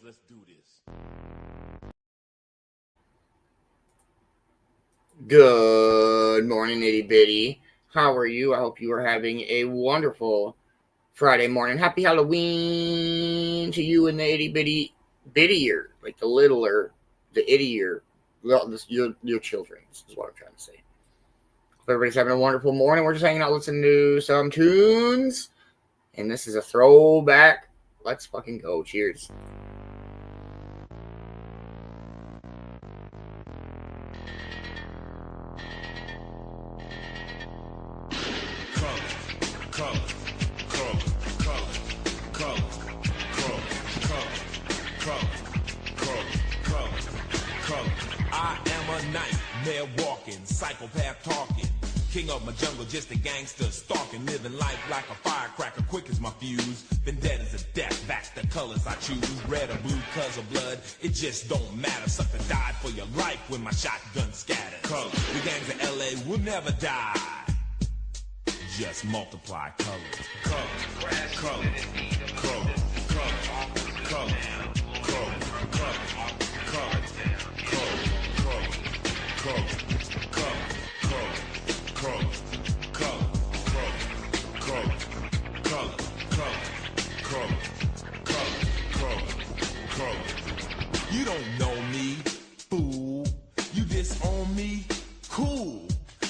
J: Let's do this.
E: Good morning, itty bitty. How are you? I hope you are having a wonderful Friday morning. Happy Halloween to you and the itty bitty bittier, like the littler, the ittier, your children is what I'm trying to say. Hope everybody's having a wonderful morning. We're just hanging out listening to some tunes, and this is a throwback. Let's fucking go. Cheers.
J: Color, color, color, color, color, color. Nightmare walking, psychopath talking. King of my jungle, just a gangster stalking. Living life like a firecracker, quick as my fuse. Been dead as a death, back the colors I choose. Red or blue, cause of blood, it just don't matter. Sucker died for your life when my shotgun scatters. Color, the gangs of LA will never die. Just multiply colors. Color, color, color, color, color, color, color, you don't know me, fool. You disown me, cool.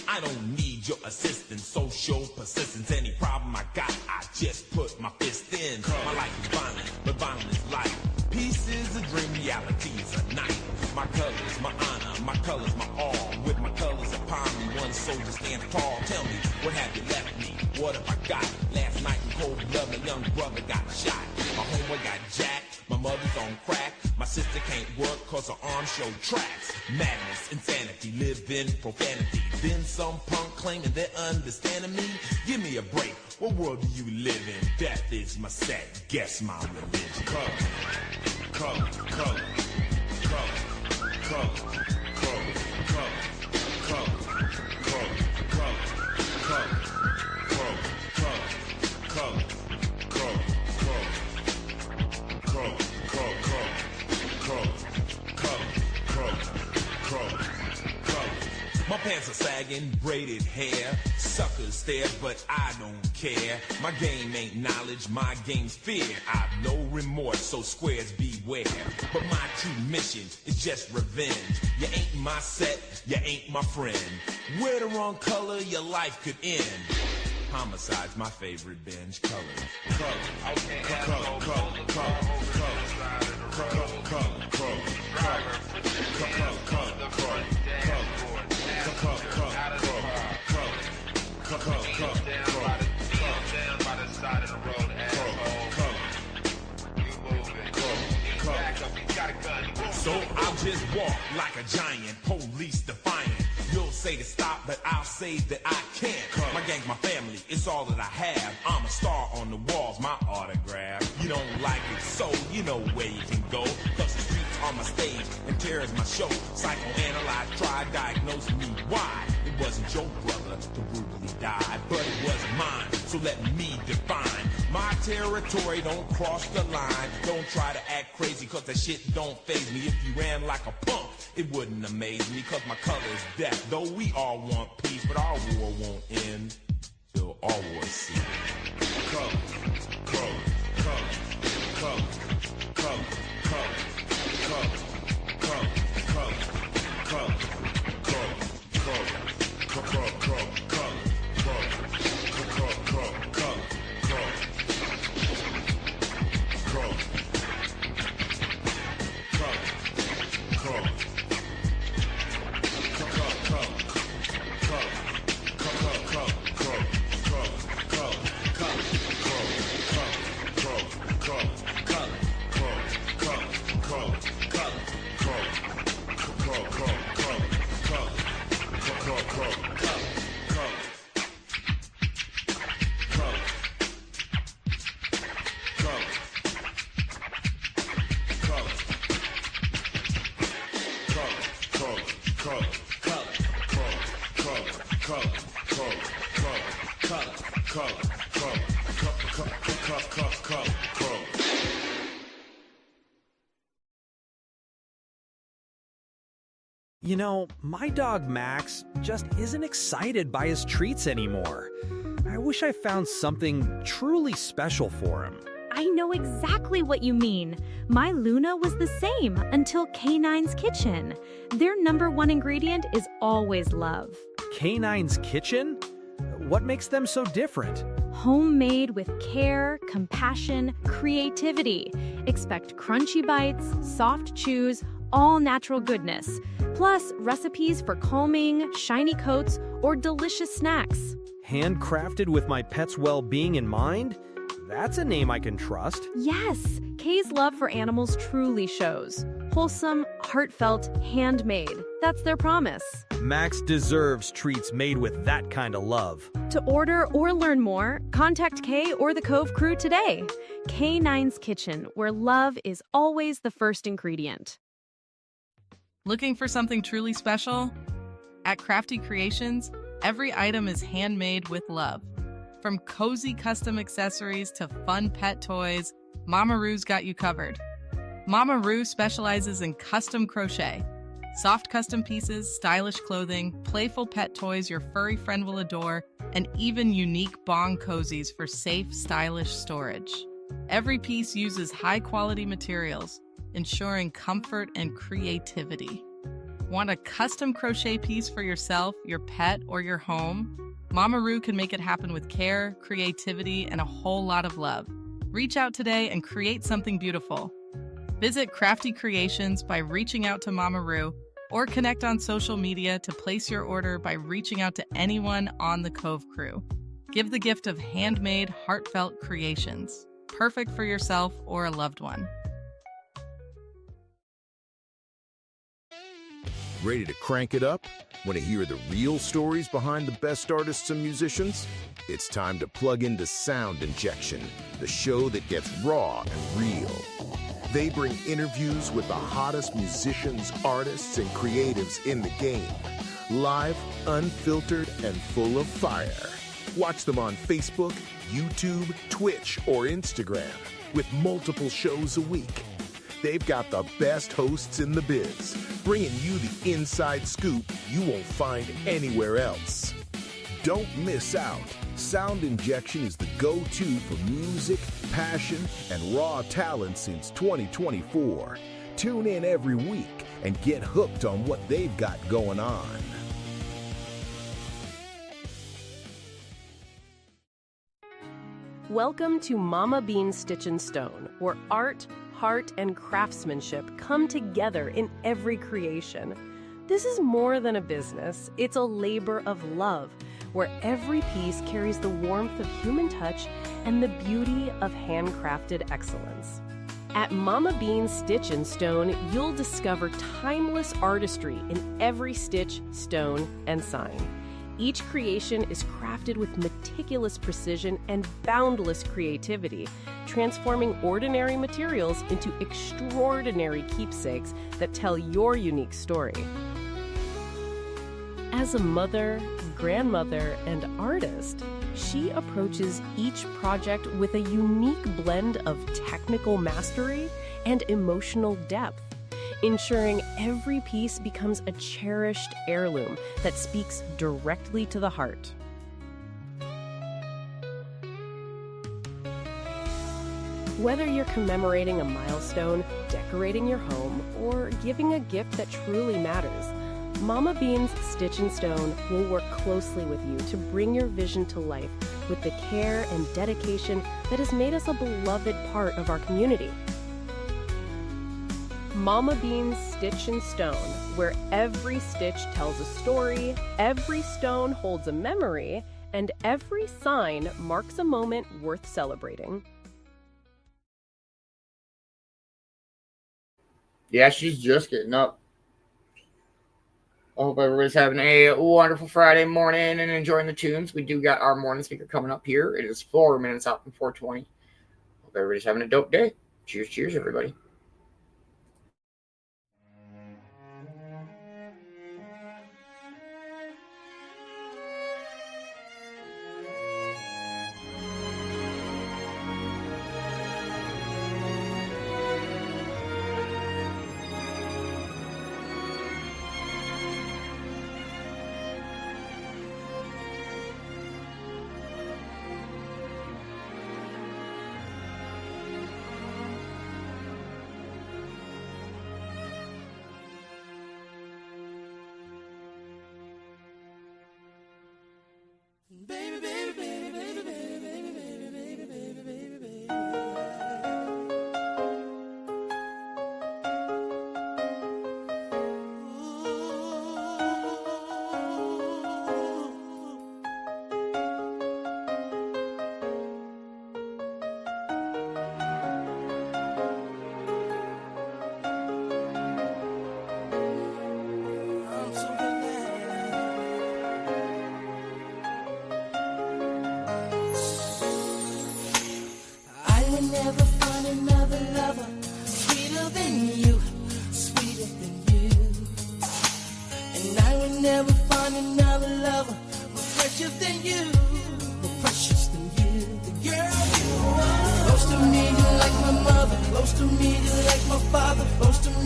J: I don't need your assistance, social persistence. Any problem I got, I just put my fist in. My life is violent, but violent is life. Peace is a dream, reality is a night. My colors, my honor, my colors, my all. With my colors upon me, one soldier stand tall. Tell me, what have you left me? What have I got? Last night in cold blood, my young brother got shot. My homeboy got jacked, my mother's on crack. My sister can't work cause her arm showed tracks. Madness, insanity, live in profanity. Then some punk claiming they're understanding me. Give me a break, what world do you live in? Death is my set, guess my religion. Color, color, color, color, color, color, color, color, color, color, color, color, color, color, color, my pants are sagging, braided hair. Suckers stare, but I don't care. My game ain't knowledge, my game's fear. I've no remorse, so squares beware. But my true mission is just revenge. You ain't my set, you ain't my friend. Wear the wrong color, your life could end. Homicide's my favorite binge. Color, color, color, color, color, color, color, so I'll just walk like a giant, police defiant. You'll say to stop, but I'll say that I can't. My gang's my family, it's all that I have. I'm a star on the walls, my autograph. You don't like it, so you know where you can go. Cause the streets are my stage, and terror is my show. Psychoanalyze, try diagnosing me why. It wasn't your brother to brutally die, but it was mine, so let me define. My territory, don't cross the line. Don't try to act crazy, cause that shit don't faze me. If you ran like a punk, it wouldn't amaze me, cause my color is death. Though we all want peace, but our war won't end till all wars cease. Color, color, color, color, color, color, color, color, color, color, color, color, color, color, color,
K: You know, my dog Max just isn't excited by his treats anymore. I wish I found something truly special for him.
L: I know exactly what you mean. My Luna was the same until Canine's Kitchen. Their #1 ingredient is always love.
K: Canine's Kitchen? What makes them so different?
L: Homemade with care, compassion, creativity. Expect crunchy bites, soft chews, all natural goodness. Plus, recipes for calming, shiny coats, or delicious snacks.
K: Handcrafted with my pet's well-being in mind? That's a name I can trust.
L: Yes, Kay's love for animals truly shows. Wholesome, heartfelt, handmade. That's their promise.
K: Max deserves treats made with that kind of love.
L: To order or learn more, contact Kay or the Cove Crew today. K9's Kitchen, where love is always the first ingredient.
M: Looking for something truly special? At Crafty Creations, every item is handmade with love. From cozy custom accessories to fun pet toys, Mama Ru's got you covered. Mama Ru specializes in custom crochet. Soft custom pieces, stylish clothing, playful pet toys your furry friend will adore, and even unique bong cozies for safe, stylish storage. Every piece uses high-quality materials, ensuring comfort and creativity. Want a custom crochet piece for yourself, your pet, or your home? Mama Ru can make it happen with care, creativity, and a whole lot of love. Reach out today and create something beautiful. Visit Crafty Creations by reaching out to Mama Ru, or connect on social media to place your order by reaching out to anyone on the Cove Crew. Give the gift of handmade, heartfelt creations, perfect for yourself or a loved one.
N: Ready to crank it up? Want to hear the real stories behind the best artists and musicians? It's time to plug into Sound Injection, the show that gets raw and real. They bring interviews with the hottest musicians, artists, and creatives in the game. Live, unfiltered, and full of fire. Watch them on Facebook, YouTube, Twitch, or Instagram, with multiple shows a week. They've got the best hosts in the biz, bringing you the inside scoop you won't find anywhere else. Don't miss out. Sound Injection is the go-to for music, passion, and raw talent since 2024. Tune in every week and get hooked on what they've got going on.
O: Welcome to Mama Beanz Stitch and Stone, where art, heart, and craftsmanship come together in every creation. This is more than a business, it's a labor of love, where every piece carries the warmth of human touch and the beauty of handcrafted excellence. At Mama Beanz Stitch and Stone, you'll discover timeless artistry in every stitch, stone, and sign. Each creation is crafted with meticulous precision and boundless creativity, transforming ordinary materials into extraordinary keepsakes that tell your unique story. As a mother, grandmother, and artist, she approaches each project with a unique blend of technical mastery and emotional depth, ensuring every piece becomes a cherished heirloom that speaks directly to the heart. Whether you're commemorating a milestone, decorating your home, or giving a gift that truly matters, Mama Beanz Stitch and Stone will work closely with you to bring your vision to life with the care and dedication that has made us a beloved part of our community. Mama Beanz Stitch and Stone, where every stitch tells a story, every stone holds a memory, and every sign marks a moment worth celebrating.
E: Yeah, she's just getting up. I hope everybody's having a wonderful Friday morning and enjoying the tunes. We do got our morning speaker coming up here. It is 4 minutes out from 4:20. Hope everybody's having a dope day. Cheers, cheers, everybody.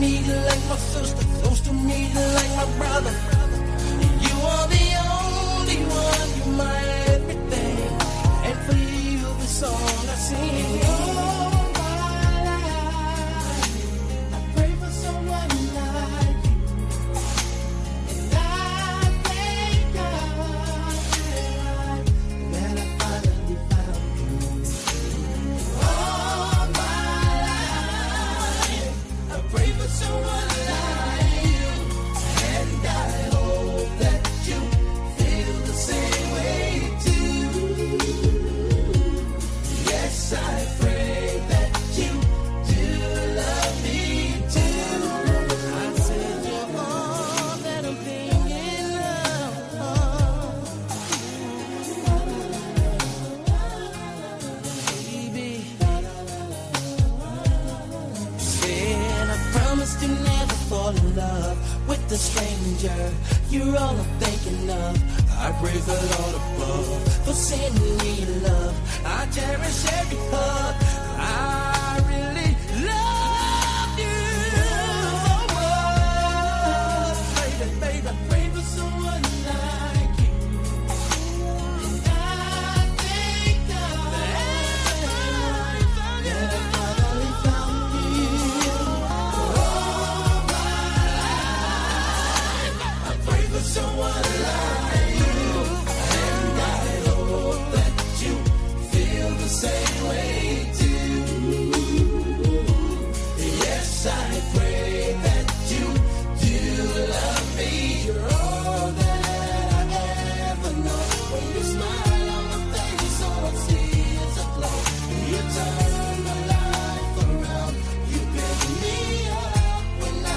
A: me like my sister, close to me like my brother. You are the only one, you're my everything. And for you, the song I sing. All my life, I pray for someone like you. And I thank God that I finally found you. All my life, I pray for someone like you. And I hope that you feel the same way too. Yes, I pray that you do love me too. I said you're all that I'm thinking of, baby. Said I promised to never fall in love with a stranger. You're all I'm thinking of. I praise the Lord above for sending me love. I cherish every hug. I really love you. Baby, pray for someone like you. And I thank God that I finally found you. All my life, I pray for someone like you. And I hope that you feel the same way too. Yes, I pray that you do love me. You're all that I ever know. When you smile on my face, all I see is a glow. When you turn my life around, you pick me up when I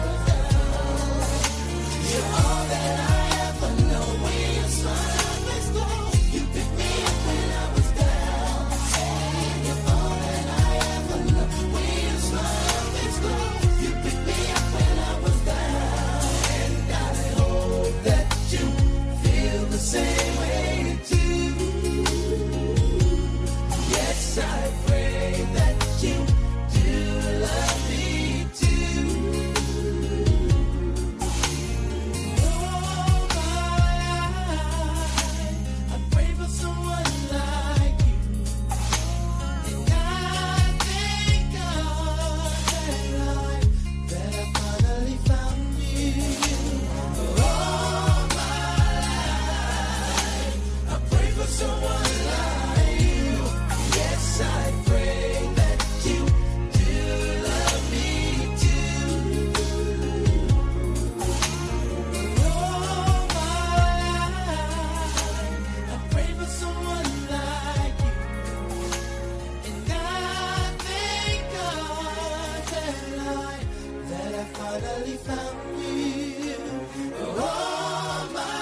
A: was down. You're all that I ever know. When you smile on my face, glow. You pick me up when I was down. You're all that I ever know. When you smile on my face, glow. You pick me up when I was down. And I hope that you feel the same way too. Yes, I pray that you do love me too. All my life, I pray for someone like you. And I thank God that I finally found you. All my life, I pray for someone like you. Yes, I pray that you do love me too. All my life, I pray for someone like you. And I thank God that I finally found you. All my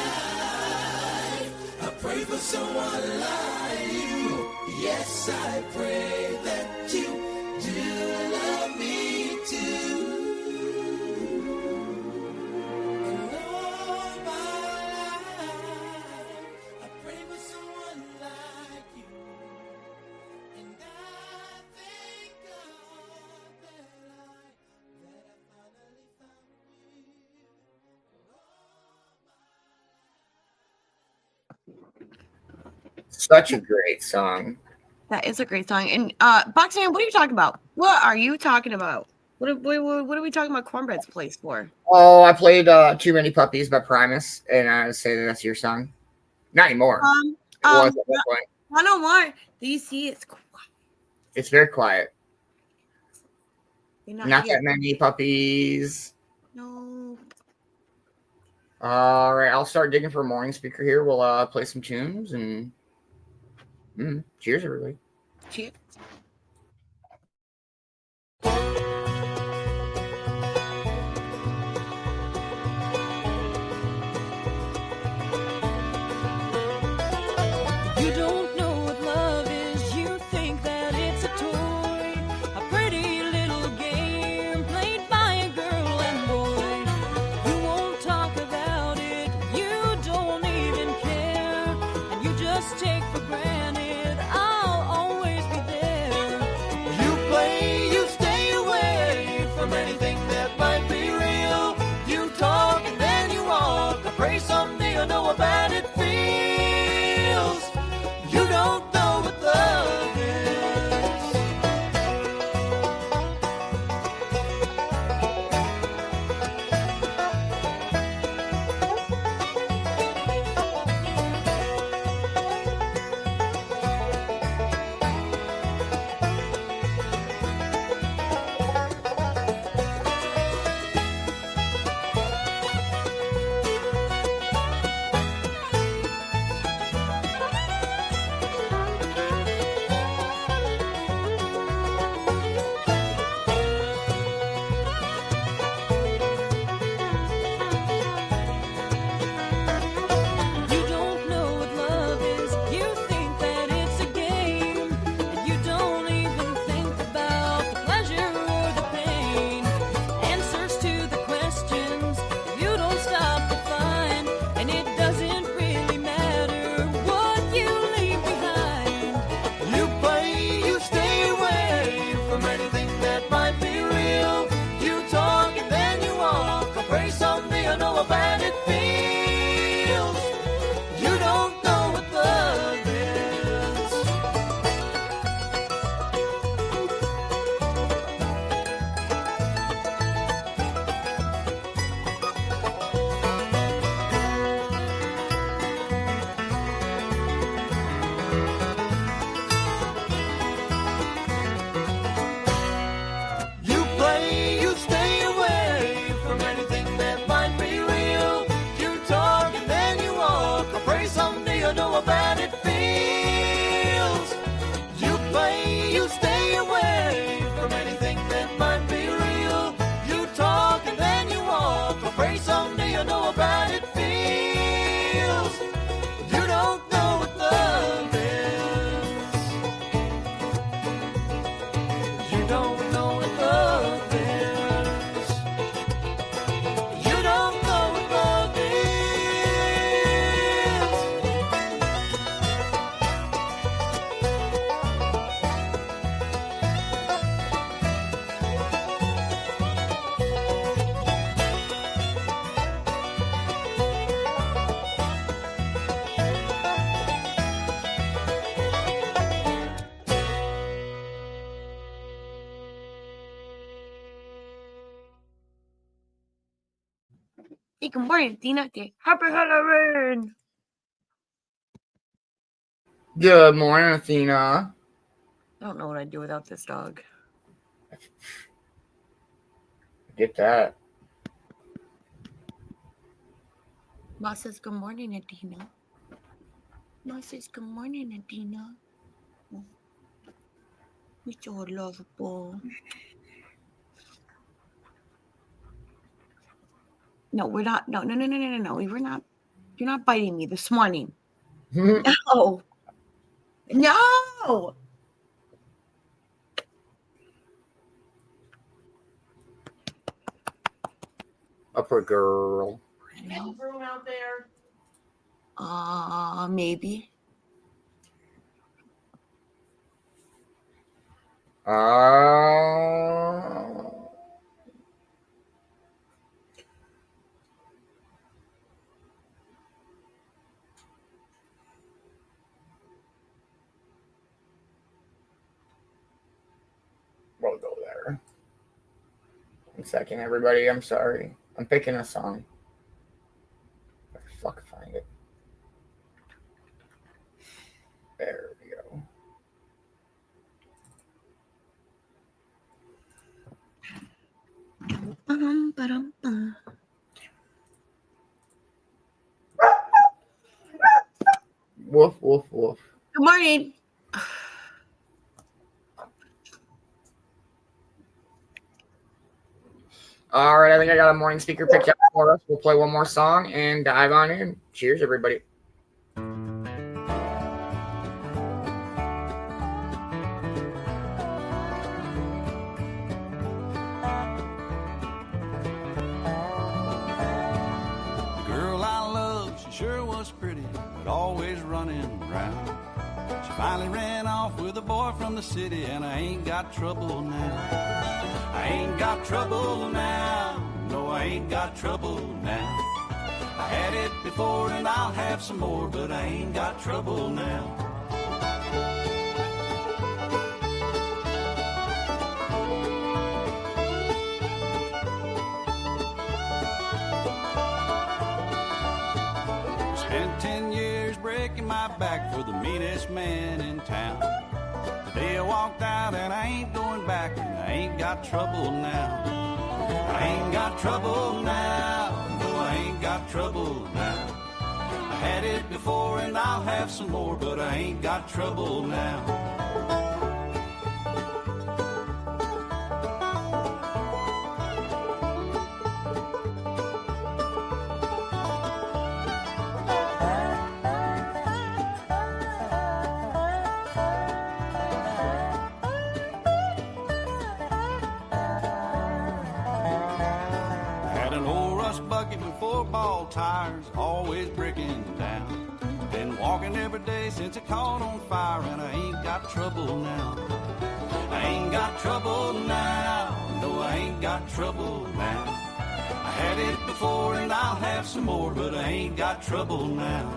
A: life, I pray for someone like you. Yes, I pray that you do love me too. And all my life, I pray for someone like you. And I thank God that I finally found you.
E: Such a great song.
H: That is a great song. And Boxman, what are you talking about? What are you talking about? What are we talking about Cornbread's place for?
E: Oh, I played Too Many Puppies by Primus, and I would say that's your song. Not anymore. It was at that point.
H: 101. Do you see it's quiet?
E: It's very quiet.
H: You're
E: Not
H: here.
E: that many puppies.
H: No.
E: All right, I'll start digging for a morning speaker here. We'll play some tunes and cheers, everybody.
H: Cheers.
F: You don't know what love is, you think that it's a toy, a pretty little game played by a girl and boy. You won't talk about it, you don't even care, and you just take for granted I'll always be there.
A: You play, you stay away from anything how bad it feels. You play, you stay away from anything that might be real. You talk and then you walk. I pray someday you'll know how bad it feels. You don't know what love is. You don't know what love is. You don't know what love is.
H: Hey, good morning, Tina. Happy Halloween.
E: Good morning, Athena.
H: I don't know what I'd do without this dog.
E: Get that.
H: Ma says, good morning, Adina. Ma says, good morning, Adina. You're so lovable. No, we're not. No. We were not. You're not biting me this morning. No. No.
E: Upper girl.
M: Any room out there?
H: Maybe.
E: We'll go there. 1 second, everybody. I'm sorry. I'm picking a song. If I can fucking find it. There we go. Woof, woof, woof.
H: Good morning.
E: All right, I think I got a morning speaker picked up for us. We'll play one more song and dive on in. Cheers, everybody.
P: Girl I love, she sure was pretty, but always running around. She finally ran off with a boy from the city, and I ain't got trouble now. I ain't got trouble now. No, I ain't got trouble now. I had it before and I'll have some more, but I ain't got trouble now. Spent 10 years breaking my back for the meanest man in town. The day I walked out and I ain't going back, and I ain't got trouble now. I ain't got trouble now. No, I ain't got trouble now. I had it before and I'll have some more, but I ain't got trouble now. Tires always breaking down. Been walking every day since it caught on fire, and I ain't got trouble now. I ain't got trouble now. No, I ain't got trouble now. I had it before and I'll have some more, but I ain't got trouble now.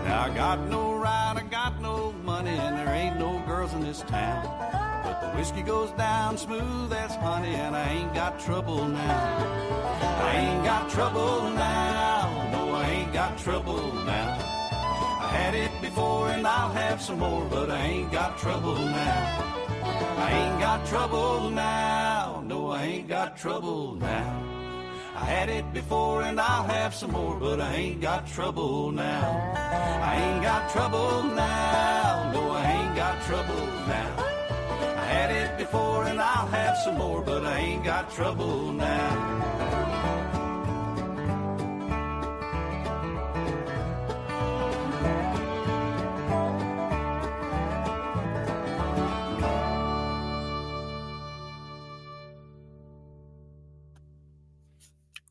P: Now I got no ride, I got no money, and there ain't no girls in this town. But the whiskey goes down smooth as honey, and I ain't got trouble now. I ain't got trouble now. No, I ain't got trouble now. I Had it before and I'll have some more, but I ain't got trouble now. I ain't got trouble now. No, I ain't got trouble now. I had it before and I'll have some more, but I ain't got trouble now. I ain't got trouble now. No, I ain't got trouble now. I had it before and I'll have some more, but I ain't got trouble now.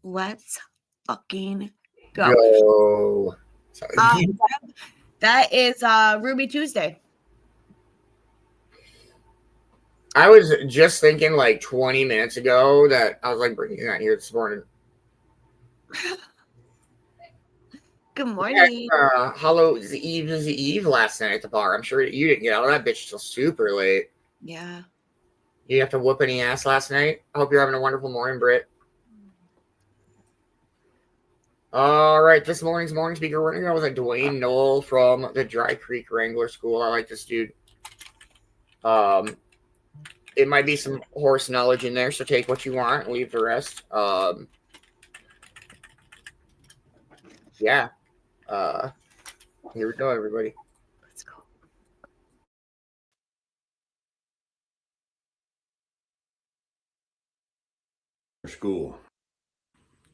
H: Let's fucking go.
E: Go. Sorry.
H: That is Ruby Tuesday.
E: I was just thinking like 20 minutes ago that I was like bringing that here this morning.
H: Good morning.
E: Halloween's Eve last night at the bar. I'm sure you didn't get out of that bitch till super late.
H: Yeah.
E: You have to whoop any ass last night. I hope you're having a wonderful morning, Britt. All right, this morning's morning speaker, we're going to go with Dwayne Knoll from the Dry Creek Wrangler School. I like this dude. It might be some horse knowledge in there, so take what you want and leave the rest. Yeah. Here we go, everybody.
H: Let's go.
Q: School.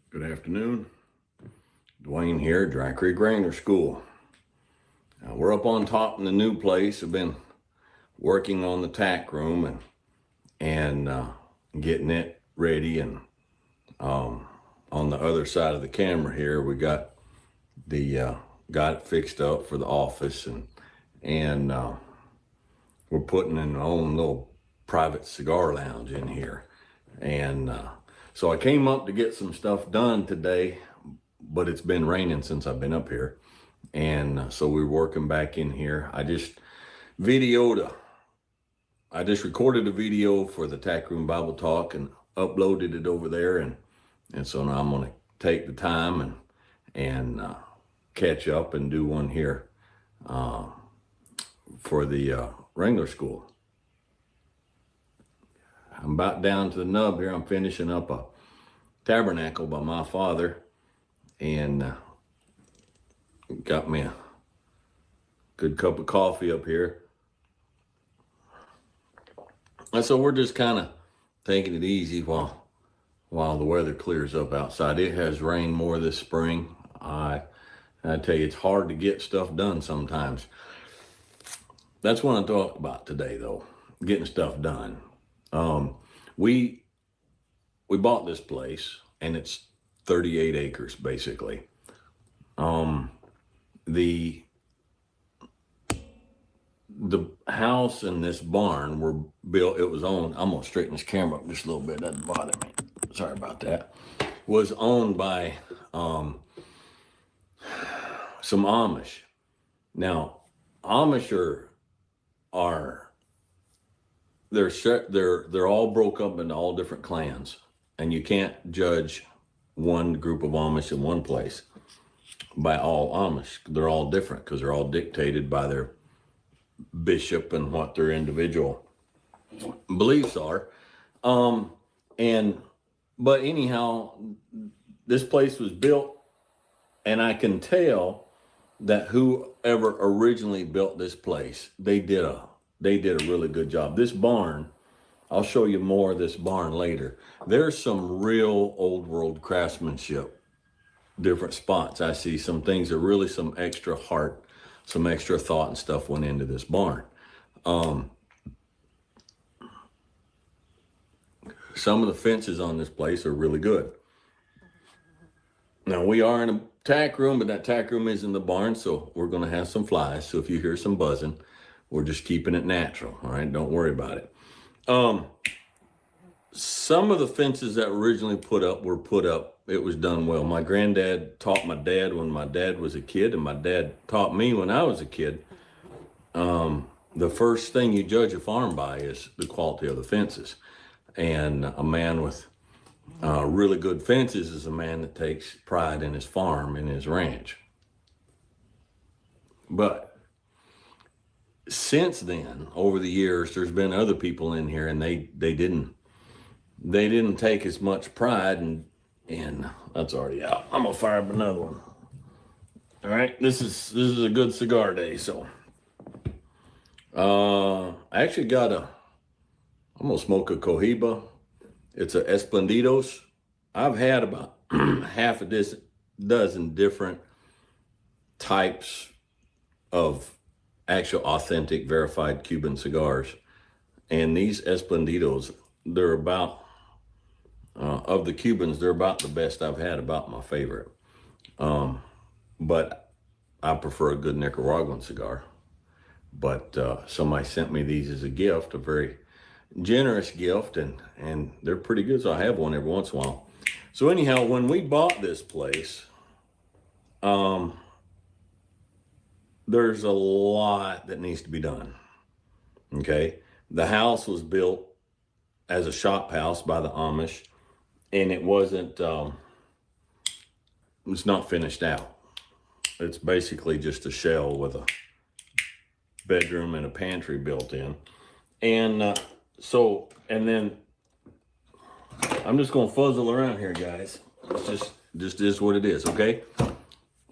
Q: Good afternoon. Dwayne here, Dry Creek Wrangler School. We're up on top in the new place. I've been working on the tack room and getting it ready. And on the other side of the camera here, we got it fixed up for the office, and we're putting in our own little private cigar lounge in here. And so I came up to get some stuff done today, but it's been raining since I've been up here. And so we're working back in here. I just recorded a video for the Tack Room Bible Talk and uploaded it over there. And so now I'm going to take the time and catch up and do one here for the Wrangler School. I'm about down to the nub here. I'm finishing up a tabernacle by my father, and got me a good cup of coffee up here. And so we're just kind of taking it easy while the weather clears up outside. It has rained more this spring. I tell you, it's hard to get stuff done sometimes. That's what I talk about today, though, getting stuff done. We bought this place, and it's 38 acres, basically. The house and this barn were built, it was owned, I'm gonna straighten this camera up just a little bit, doesn't bother me. Sorry about that. Was owned by some Amish. Now, Amish they're all broke up into all different clans, and you can't judge one group of Amish in one place by all Amish. They're all different because they're all dictated by their bishop and what their individual beliefs are. But anyhow, this place was built, and I can tell that whoever originally built this place, they did a really good job. This barn, I'll show you more of this barn later. There's some real old world craftsmanship, different spots. I see some things that really some extra heart, some extra thought and stuff went into this barn. Some of the fences on this place are really good. Now we are in a tack room, but that tack room is in the barn, so we're going to have some flies. So if you hear some buzzing, we're just keeping it natural. All right, don't worry about it. Some of the fences that were originally were put up. It was done well. My granddad taught my dad when my dad was a kid, and my dad taught me when I was a kid. The first thing you judge a farm by is the quality of the fences. And a man with really good fences is a man that takes pride in his farm and his ranch. But since then, over the years, there's been other people in here, and they didn't take as much pride, and that's already out. I'm gonna fire up another one. All right, this is a good cigar day. So, I actually I'm gonna smoke a Cohiba. It's a Esplendidos. I've had about half a dozen different types of actual authentic verified Cuban cigars, and these Esplendidos, they're about of the Cubans, they're about the best I've had, about my favorite. But I prefer a good Nicaraguan cigar. But somebody sent me these as a gift, a very generous gift, and they're pretty good, so I have one every once in a while. So anyhow, when we bought this place, there's a lot that needs to be done. Okay, the house was built as a shop house by the Amish, and it wasn't, it's not finished out. It's basically just a shell with a bedroom and a pantry built in. And and then I'm just gonna fuzzle around here, guys. It's just is what it is, okay?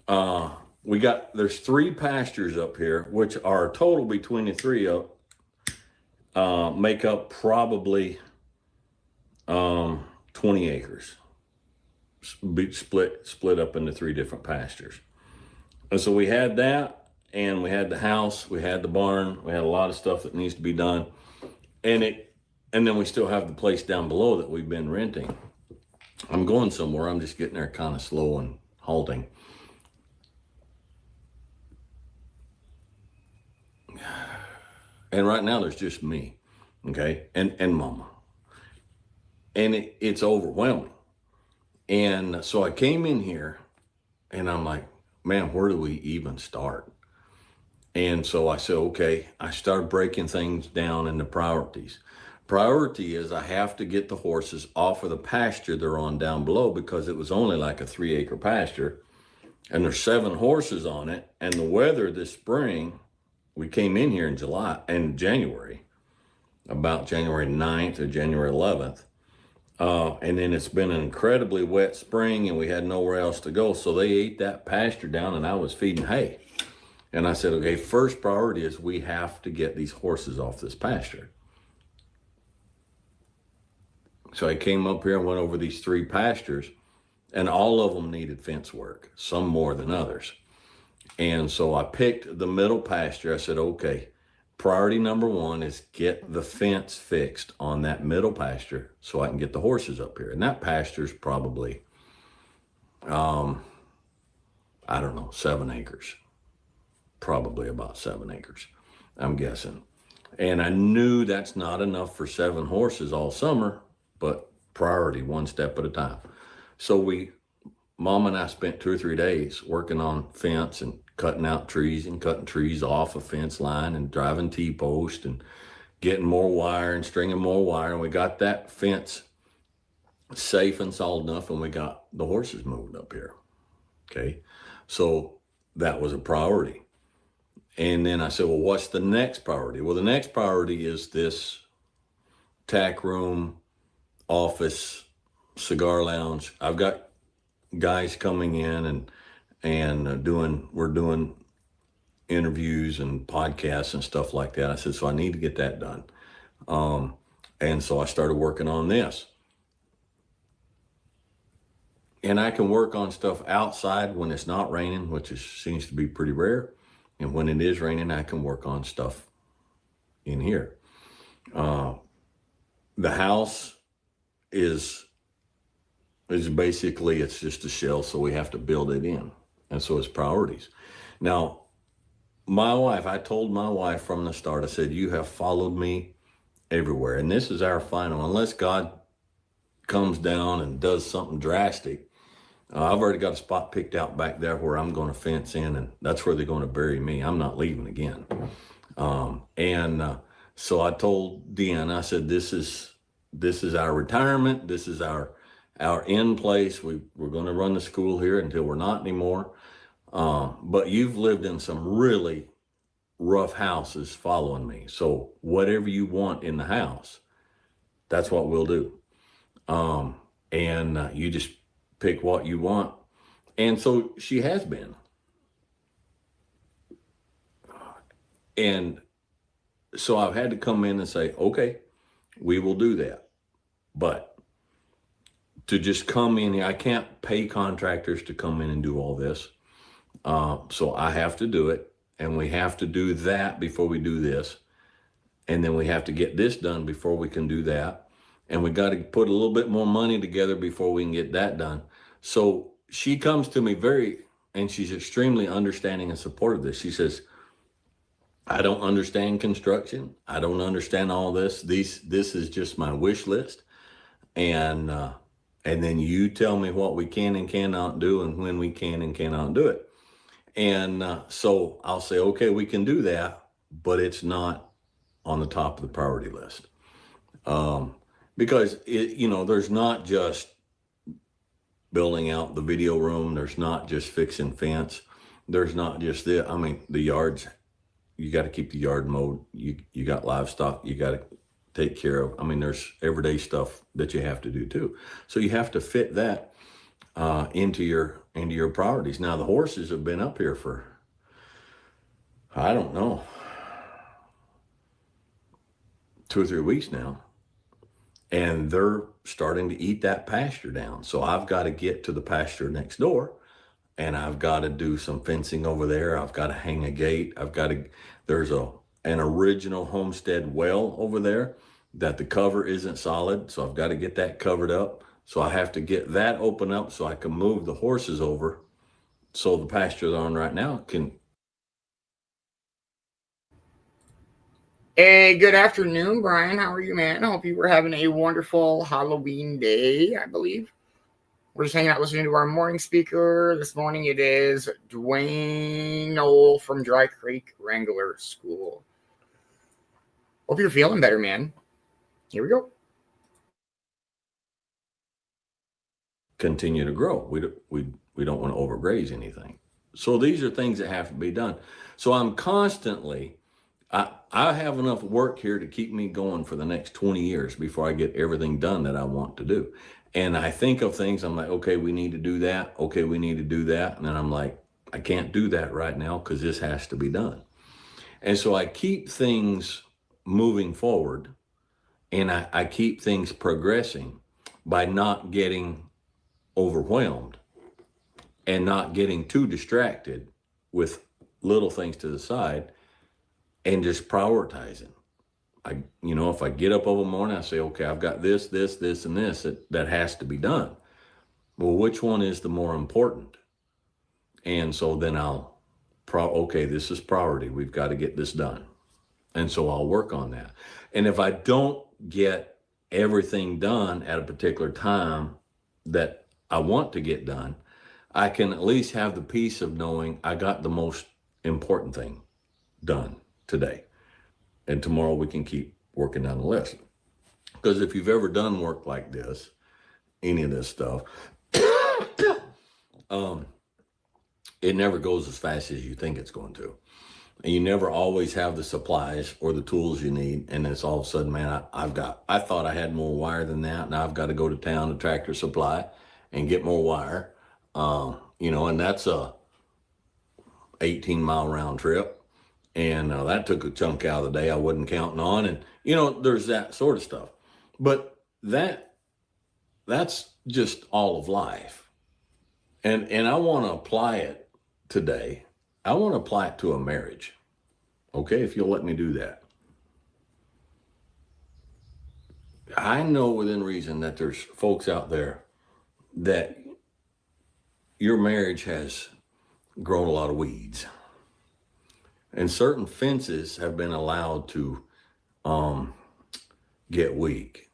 Q: There's 3 pastures up here, which are total between the 3 of make up probably 20 acres, split up into 3 different pastures. And so we had that, and we had the house, we had the barn, we had a lot of stuff that needs to be done, and then we still have the place down below that we've been renting. I'm going somewhere. I'm just getting there kind of slow and halting. And right now there's just me, okay, and Mama. And it's overwhelming. And so I came in here and I'm like, man, where do we even start? And so I said, okay, I started breaking things down into priorities. Priority is I have to get the horses off of the pasture they're on down below, because it was only like a 3-acre pasture, and there's 7 horses on it. And the weather this spring, we came in here in January, about January 9th or January 11th. And then it's been an incredibly wet spring, and we had nowhere else to go. So they ate that pasture down, and I was feeding hay. And I said, okay, first priority is we have to get these horses off this pasture. So I came up here and went over these 3 pastures, and all of them needed fence work, some more than others. And so I picked the middle pasture. I said, okay, priority number 1 is get the fence fixed on that middle pasture so I can get the horses up here. And that pasture's probably, I don't know, 7 acres. Probably about 7 acres, I'm guessing. And I knew that's not enough for 7 horses all summer, but priority, 1 step at a time. So Mom and I spent 2 or 3 days working on fence and cutting out trees and cutting trees off a fence line and driving T-post and getting more wire and stringing more wire. And we got that fence safe and solid enough, and we got the horses moved up here. Okay. So that was a priority. And then I said, well, what's the next priority? Well, the next priority is this tack room, office, cigar lounge. I've got guys coming in and we're doing interviews and podcasts and stuff like that. I said, so I need to get that done. And so I started working on this. And I can work on stuff outside when it's not raining, which seems to be pretty rare. And when it is raining, I can work on stuff in here. The house is basically, it's just a shell, so we have to build it in. And so it's priorities. Now, I told my wife from the start, I said, you have followed me everywhere. And this is our final, unless God comes down and does something drastic. I've already got a spot picked out back there where I'm going to fence in, and that's where they're going to bury me. I'm not leaving again. So I told Deanna, I said, this is our retirement. This is our end place. We're going to run the school here until we're not anymore. But you've lived in some really rough houses following me. So whatever you want in the house, that's what we'll do. And you just pick what you want. And so she has been. And so I've had to come in and say, okay, we will do that. But to just come in, I can't pay contractors to come in and do all this. So I have to do it. And we have to do that before we do this. And then we have to get this done before we can do that. And we got to put a little bit more money together before we can get that done. So she comes to me and she's extremely understanding and supportive of this. She says, I don't understand construction. I don't understand all this. This is just my wish list. And then you tell me what we can and cannot do and when we can and cannot do it. And so I'll say, okay, we can do that, but it's not on the top of the priority list. Because there's not just building out the video room. There's not just fixing fence. There's not just the yards. You got to keep the yard mowed. You got livestock you got to take care of. There's everyday stuff that you have to do too. So you have to fit that into your priorities. Now the horses have been up here for, I don't know, 2 or 3 weeks now. And they're starting to eat that pasture down. So I've got to get to the pasture next door. And I've got to do some fencing over there. I've got to hang a gate. There's an original homestead well over there that the cover isn't solid. So I've got to get that covered up. So I have to get that open up so I can move the horses over. So the pasture they're on right now can.
E: Hey, good afternoon, Brian. How are you, man? I hope you were having a wonderful Halloween day, I believe. We're just hanging out listening to our morning speaker. This morning it is Dwayne Knoll from Dry Creek Wrangler School. Hope you're feeling better, man. Here we go.
Q: Continue to grow. We don't want to overgraze anything. So these are things that have to be done. So I'm constantly, I have enough work here to keep me going for the next 20 years before I get everything done that I want to do. And I think of things, I'm like, okay, we need to do that. Okay, we need to do that. And then I'm like, I can't do that right now because this has to be done. And so I keep things moving forward and I keep things progressing by not getting overwhelmed and not getting too distracted with little things to the side and just prioritizing. If I get up over the morning, I say, okay, I've got this, and this that has to be done. Well, which one is the more important? And so then okay, this is priority. We've got to get this done. And so I'll work on that. And if I don't get everything done at a particular time that I want to get done, I can at least have the peace of knowing I got the most important thing done today. And tomorrow we can keep working down the list. Because if you've ever done work like this, any of this stuff, it never goes as fast as you think it's going to. And you never always have the supplies or the tools you need. And it's all of a sudden, man, I thought I had more wire than that. Now I've got to go to town to Tractor Supply and get more wire. And that's a 18-mile round trip. And that took a chunk out of the day I wasn't counting on. And, there's that sort of stuff. But that's just all of life. And I want to apply it today. I want to apply it to a marriage. Okay, if you'll let me do that. I know within reason that there's folks out there that your marriage has grown a lot of weeds. And certain fences have been allowed to get weak.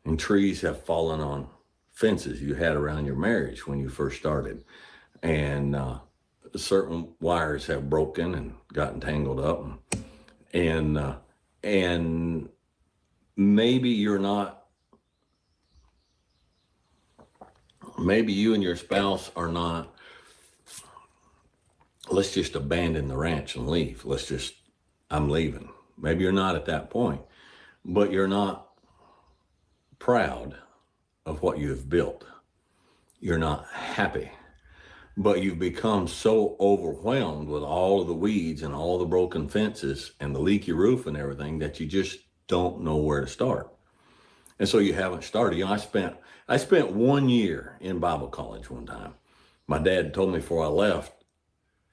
Q: And trees have fallen on fences you had around your marriage when you first started. And certain wires have broken and gotten tangled up. And maybe you're not, maybe you and your spouse are not let's just abandon the ranch and leave. I'm leaving. Maybe you're not at that point, but you're not proud of what you have built. You're not happy, but you've become so overwhelmed with all of the weeds and all the broken fences and the leaky roof and everything that you just don't know where to start. And so you haven't started. You know, I spent 1 year in Bible college one time. My dad told me before I left,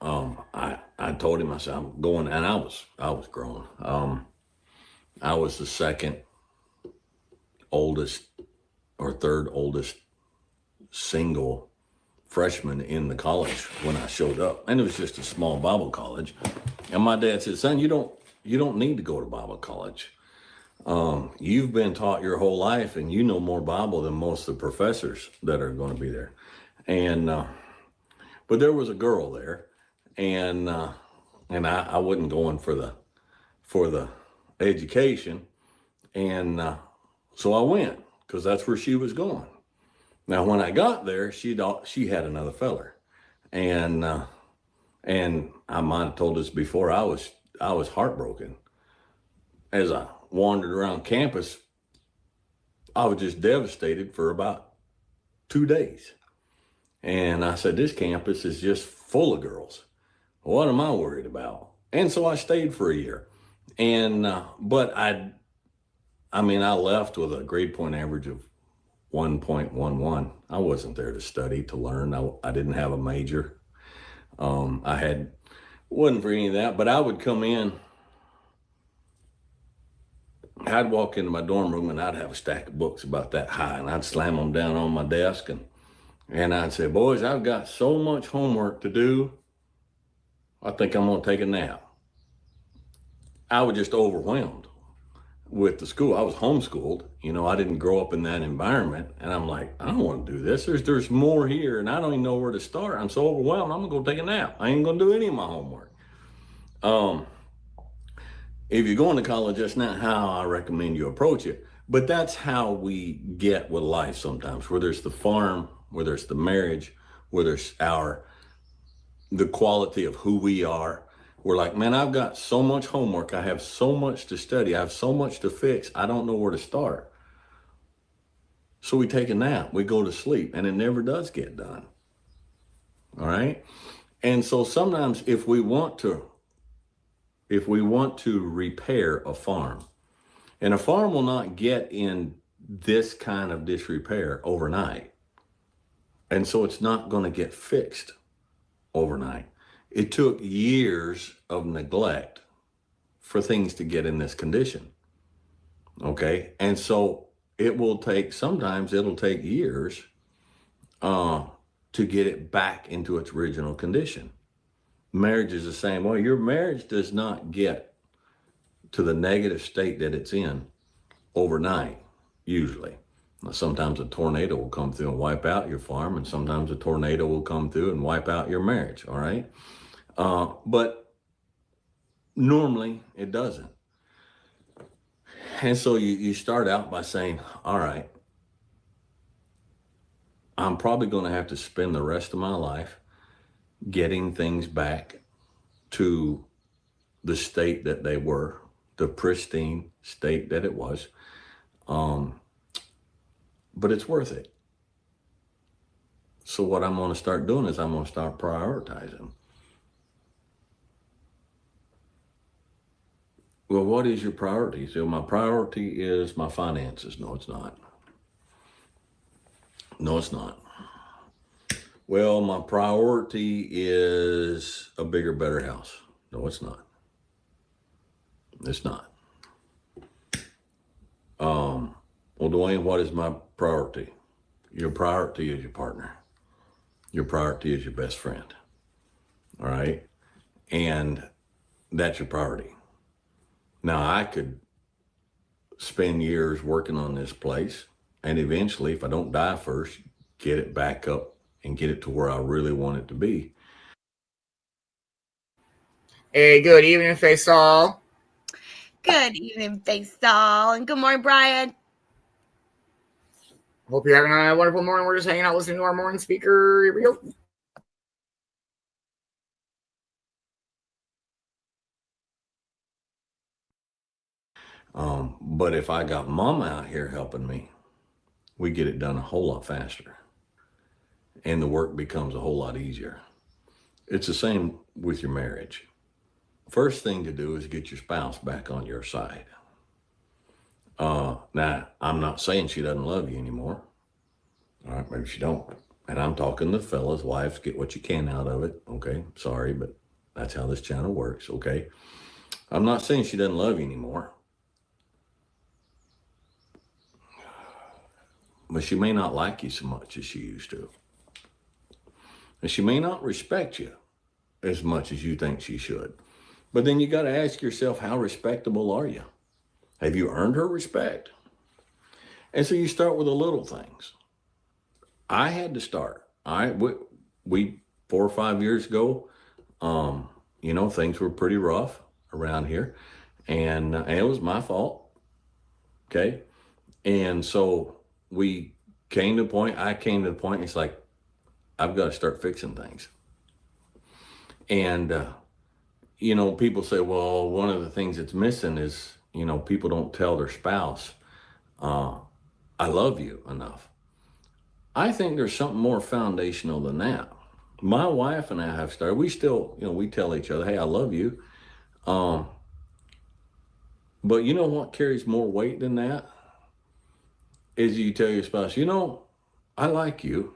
Q: I told him, I said, I'm going, and I was grown. I was the second oldest or third oldest single freshman in the college when I showed up. And it was just a small Bible college. And my dad said, son, you don't need to go to Bible college. You've been taught your whole life and you know more Bible than most of the professors that are going to be there. And, but there was a girl there, and I wasn't going for the education. And, so I went because that's where she was going. Now, when I got there, she had another feller, and I might have told this before. I was heartbroken as I wandered around campus. I was just devastated for about 2 days, and I said, "This campus is just full of girls. What am I worried about?" And so I stayed for a year, and but I left with a grade point average of 1.11. I wasn't there to study, to learn. I didn't have a major. Wasn't for any of that, but I would come in, I'd walk into my dorm room and I'd have a stack of books about that high, and I'd slam them down on my desk, and I'd say, boys, I've got so much homework to do, I think I'm gonna take a nap. I was just overwhelmed with the school. I was homeschooled. You know, I didn't grow up in that environment. And I'm like, I don't want to do this. There's more here, and I don't even know where to start. I'm so overwhelmed. I'm going to go take a nap. I ain't going to do any of my homework. If you're going to college, that's not how I recommend you approach it. But that's how we get with life sometimes, whether it's the farm, whether it's the marriage, whether it's the quality of who we are. We're like, man, I've got so much homework. I have so much to study. I have so much to fix. I don't know where to start. So we take a nap. We go to sleep, and it never does get done. All right? And so sometimes if we want to repair a farm, and a farm will not get in this kind of disrepair overnight. And so it's not going to get fixed overnight. It took years of neglect for things to get in this condition. Okay. And so sometimes it'll take years to get it back into its original condition. Marriage is the same way. Your marriage does not get to the negative state that it's in overnight, usually. Now, sometimes a tornado will come through and wipe out your farm, and sometimes a tornado will come through and wipe out your marriage, all right? But normally it doesn't. And so you start out by saying, all right, I'm probably going to have to spend the rest of my life getting things back to the state that they were, the pristine state that it was. But it's worth it. So what I'm going to start doing is I'm going to start prioritizing. Well, what is your priority? So my priority is my finances. No, it's not. No, it's not. Well, my priority is a bigger, better house. No, it's not. It's not. Well, Dwayne, what is my priority? Your priority is your partner. Your priority is your best friend. All right? And that's your priority. Now, I could spend years working on this place, and eventually, if I don't die first, get it back up and get it to where I really want it to be.
E: Hey, good evening, Faisal.
H: Good evening, Faisal. And good morning, Brian.
E: Hope you're having a wonderful morning. We're just hanging out listening to our morning speaker. Here we go.
Q: But if I got mama out here helping me, we get it done a whole lot faster. And the work becomes a whole lot easier. It's the same with your marriage. First thing to do is get your spouse back on your side. Now, I'm not saying she doesn't love you anymore. All right, maybe she don't. And I'm talking to fellas, wives, get what you can out of it. Okay, sorry, but that's how this channel works, okay? I'm not saying she doesn't love you anymore. But she may not like you so much as she used to. And she may not respect you as much as you think she should. But then you got to ask yourself, how respectable are you? Have you earned her respect? And so you start with the little things. I had to start. We 4 or 5 years ago, things were pretty rough around here. And it was my fault. Okay. And so I came to the point, it's like, I've got to start fixing things. And, people say, well, one of the things that's missing is, people don't tell their spouse, I love you enough. I think there's something more foundational than that. My wife and I have started, we still, we tell each other, hey, I love you. But you know what carries more weight than that? Is you tell your spouse, I like you.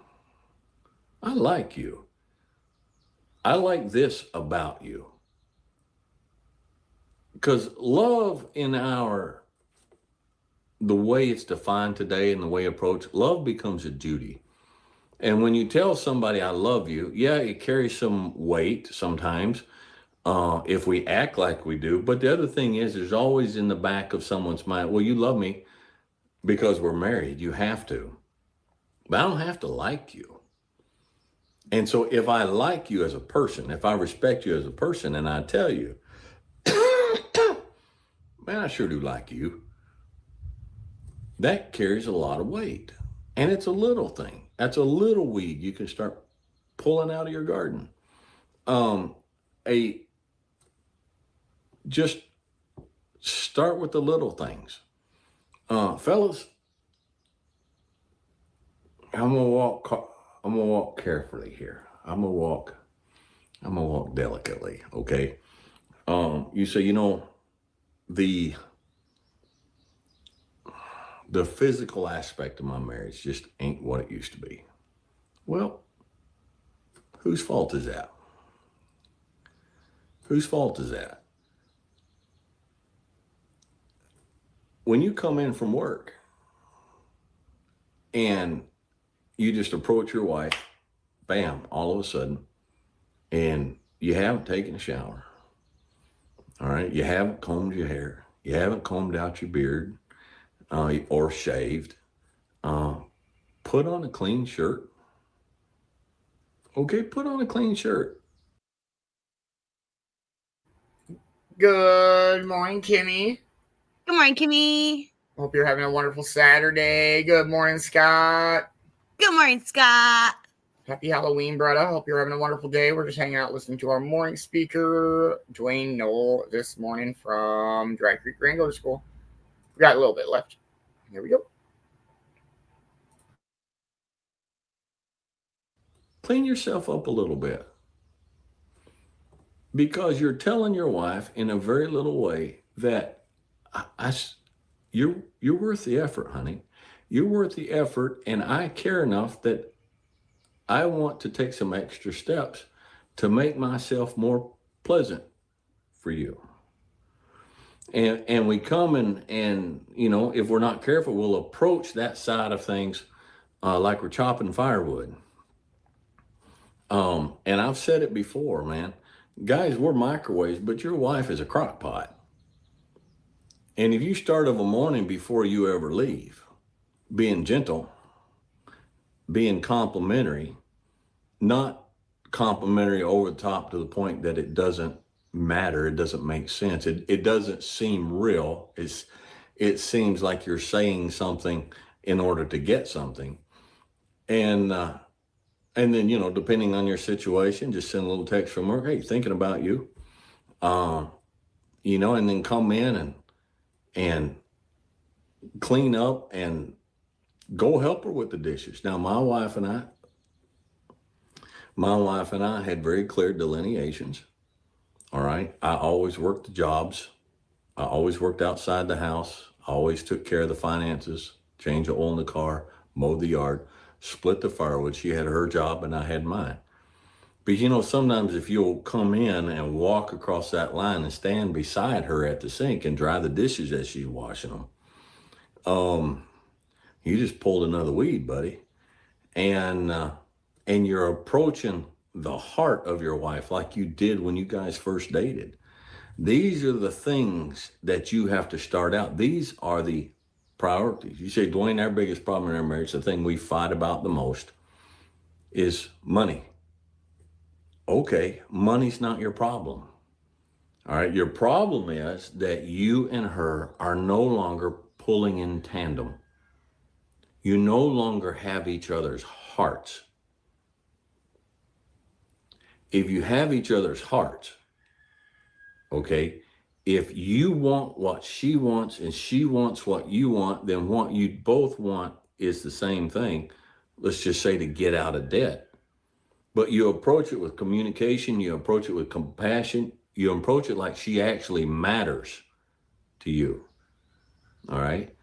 Q: I like you. I like this about you. Because love the way it's defined today and the way approached, love becomes a duty. And when you tell somebody I love you, yeah, it carries some weight sometimes if we act like we do. But the other thing is, there's always in the back of someone's mind, well, you love me because we're married. You have to. But I don't have to like you. And so if I like you as a person, if I respect you as a person, and I tell you, man, I sure do like you, that carries a lot of weight. And it's a little thing. That's a little weed you can start pulling out of your garden. Just start with the little things. Fellas, I'm gonna walk carefully here. I'm gonna walk delicately, okay? You say, the physical aspect of my marriage just ain't what it used to be. Well, whose fault is that? Whose fault is that? When you come in from work and you just approach your wife, bam, all of a sudden, and you haven't taken a shower, all right? You haven't combed your hair. You haven't combed out your beard or shaved. Put on a clean shirt. Okay, put on a clean shirt.
E: Good morning, Kimmy.
H: Good morning, Kimmy.
E: Hope you're having a wonderful Saturday. Good morning, Scott.
H: Good morning, Scott.
E: Happy Halloween, brother. Hope you're having a wonderful day. We're just hanging out listening to our morning speaker, Dwayne Knoll, this morning from Dry Creek Wrangler School. We got a little bit left. Here we go.
Q: Clean yourself up a little bit. Because you're telling your wife in a very little way that you're worth the effort, honey. You're worth the effort, and I care enough that I want to take some extra steps to make myself more pleasant for you. And we come and if we're not careful, we'll approach that side of things like we're chopping firewood. And I've said it before, man. Guys, we're microwaves, but your wife is a crock pot. And if you start of a morning before you ever leave, being gentle, being complimentary, not complimentary over the top to the point that it doesn't matter, it doesn't make sense, it doesn't seem real, it seems like you're saying something in order to get something. And then, depending on your situation, just send a little text from work, hey, thinking about you, and then come in and clean up and go help her with the dishes. Now, my wife and I had very clear delineations. All right. I always worked the jobs. I always worked outside the house. I always took care of the finances, change the oil in the car, mowed the yard, split the firewood. She had her job and I had mine. But you know, sometimes if you'll come in and walk across that line and stand beside her at the sink and dry the dishes as she's washing them, you just pulled another weed, buddy. And you're approaching the heart of your wife like you did when you guys first dated. These are the things that you have to start out. These are the priorities. You say, Dwayne, our biggest problem in our marriage, the thing we fight about the most is money. Okay, money's not your problem. All right, your problem is that you and her are no longer pulling in tandem. You no longer have each other's hearts. If you have each other's hearts, okay, if you want what she wants and she wants what you want, then what you both want is the same thing. Let's just say to get out of debt. But you approach it with communication, you approach it with compassion, you approach it like she actually matters to you. All right?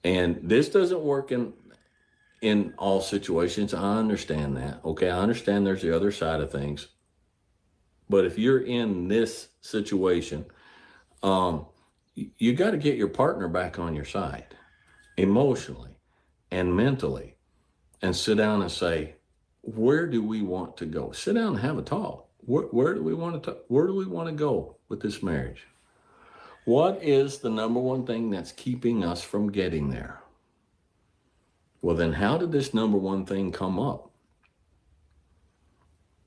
Q: And this doesn't work in all situations. I understand that. Okay, I understand there's the other side of things. But if you're in this situation, you got to get your partner back on your side emotionally and mentally and sit down and say, where do we want to go? Sit down and have a talk. Where do we want to where do we want to go with this marriage? What is the number one thing that's keeping us from getting there? Well, then how did this number one thing come up?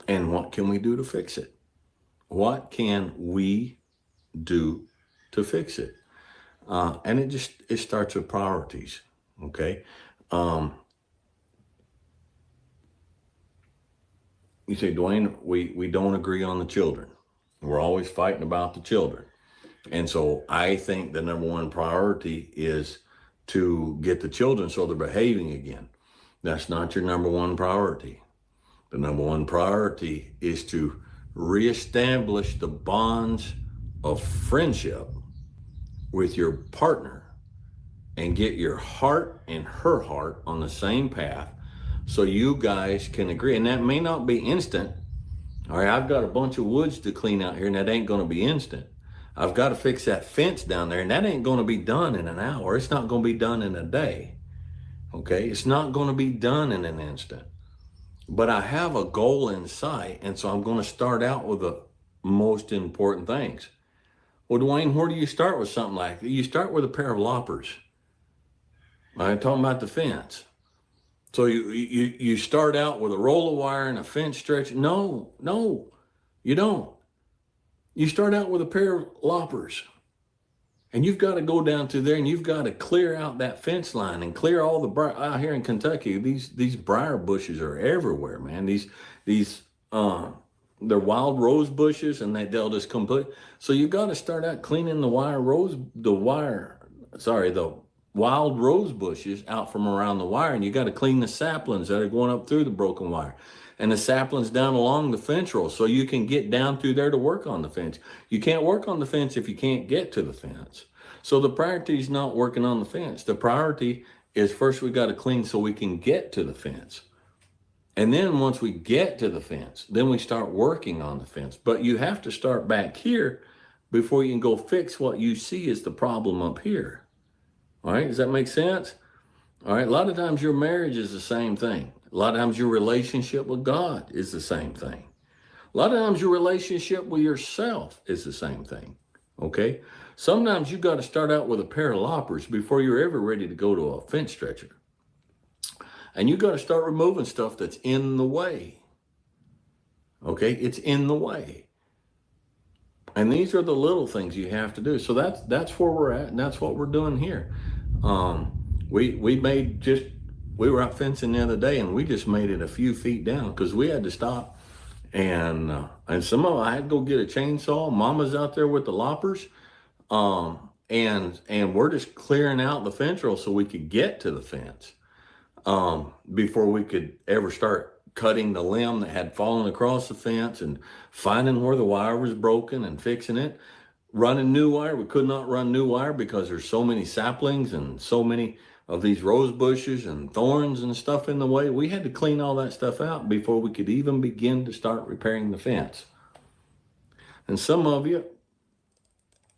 Q: And what can we do to fix it? What can we do to fix it? And it starts with priorities, okay? You say, Dwayne, we don't agree on the children. We're always fighting about the children. And so I think the number one priority is to get the children so they're behaving again. That's not your number one priority. The number one priority is to reestablish the bonds of friendship with your partner and get your heart and her heart on the same path so you guys can agree. And that may not be instant. All right, I've got a bunch of woods to clean out here and that ain't going to be instant. I've got to fix that fence down there and that ain't going to be done in an hour. It's not going to be done in a day. Okay, it's not going to be done in an instant. But I have a goal in sight, and so I'm going to start out with the most important things. Well, Dwayne, where do you start with something like that? You start with a pair of loppers. I'm talking about the fence. So you start out with a roll of wire and a fence stretch. No, you don't. You start out with a pair of loppers. And you've got to go down to there and you've got to clear out that fence line and clear all the out here in Kentucky. These briar bushes are everywhere, man. They're wild rose bushes and they'll just complete. So you got to start out cleaning the wild rose bushes out from around the wire, and you got to clean the saplings that are going up through the broken wire and the saplings down along the fence row so you can get down through there to work on the fence. You can't work on the fence if you can't get to the fence. So the priority is not working on the fence. The priority is first we got to clean so we can get to the fence. And then once we get to the fence, then we start working on the fence. But you have to start back here before you can go fix what you see as the problem up here. All right, does that make sense? All right, a lot of times your marriage is the same thing. A lot of times your relationship with God is the same thing. A lot of times your relationship with yourself is the same thing, okay? Sometimes you got to start out with a pair of loppers before you're ever ready to go to a fence stretcher. And you got to start removing stuff that's in the way, okay? It's in the way. And these are the little things you have to do. So that's where we're at, and that's what we're doing here. We were out fencing the other day, and we just made it a few feet down because we had to stop. And some of I had to go get a chainsaw. Mama's out there with the loppers. and we're just clearing out the fence row so we could get to the fence before we could ever start cutting the limb that had fallen across the fence and finding where the wire was broken and fixing it. Running new wire, we could not run new wire because there's so many saplings and so many of these rose bushes and thorns and stuff in the way. We had to clean all that stuff out before we could even begin to start repairing the fence. And some of you,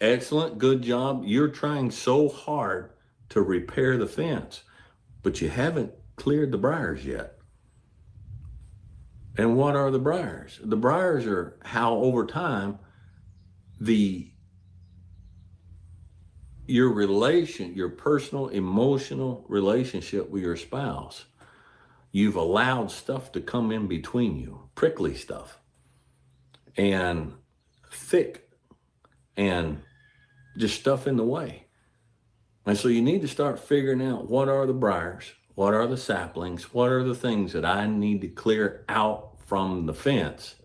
Q: excellent, good job. You're trying so hard to repair the fence, but you haven't cleared the briars yet. And what are the briars? The briars are how over time your personal emotional relationship with your spouse, you've allowed stuff to come in between you, prickly stuff and thick and just stuff in the way. And so you need to start figuring out, what are the briars, what are the saplings, what are the things that I need to clear out from the fence.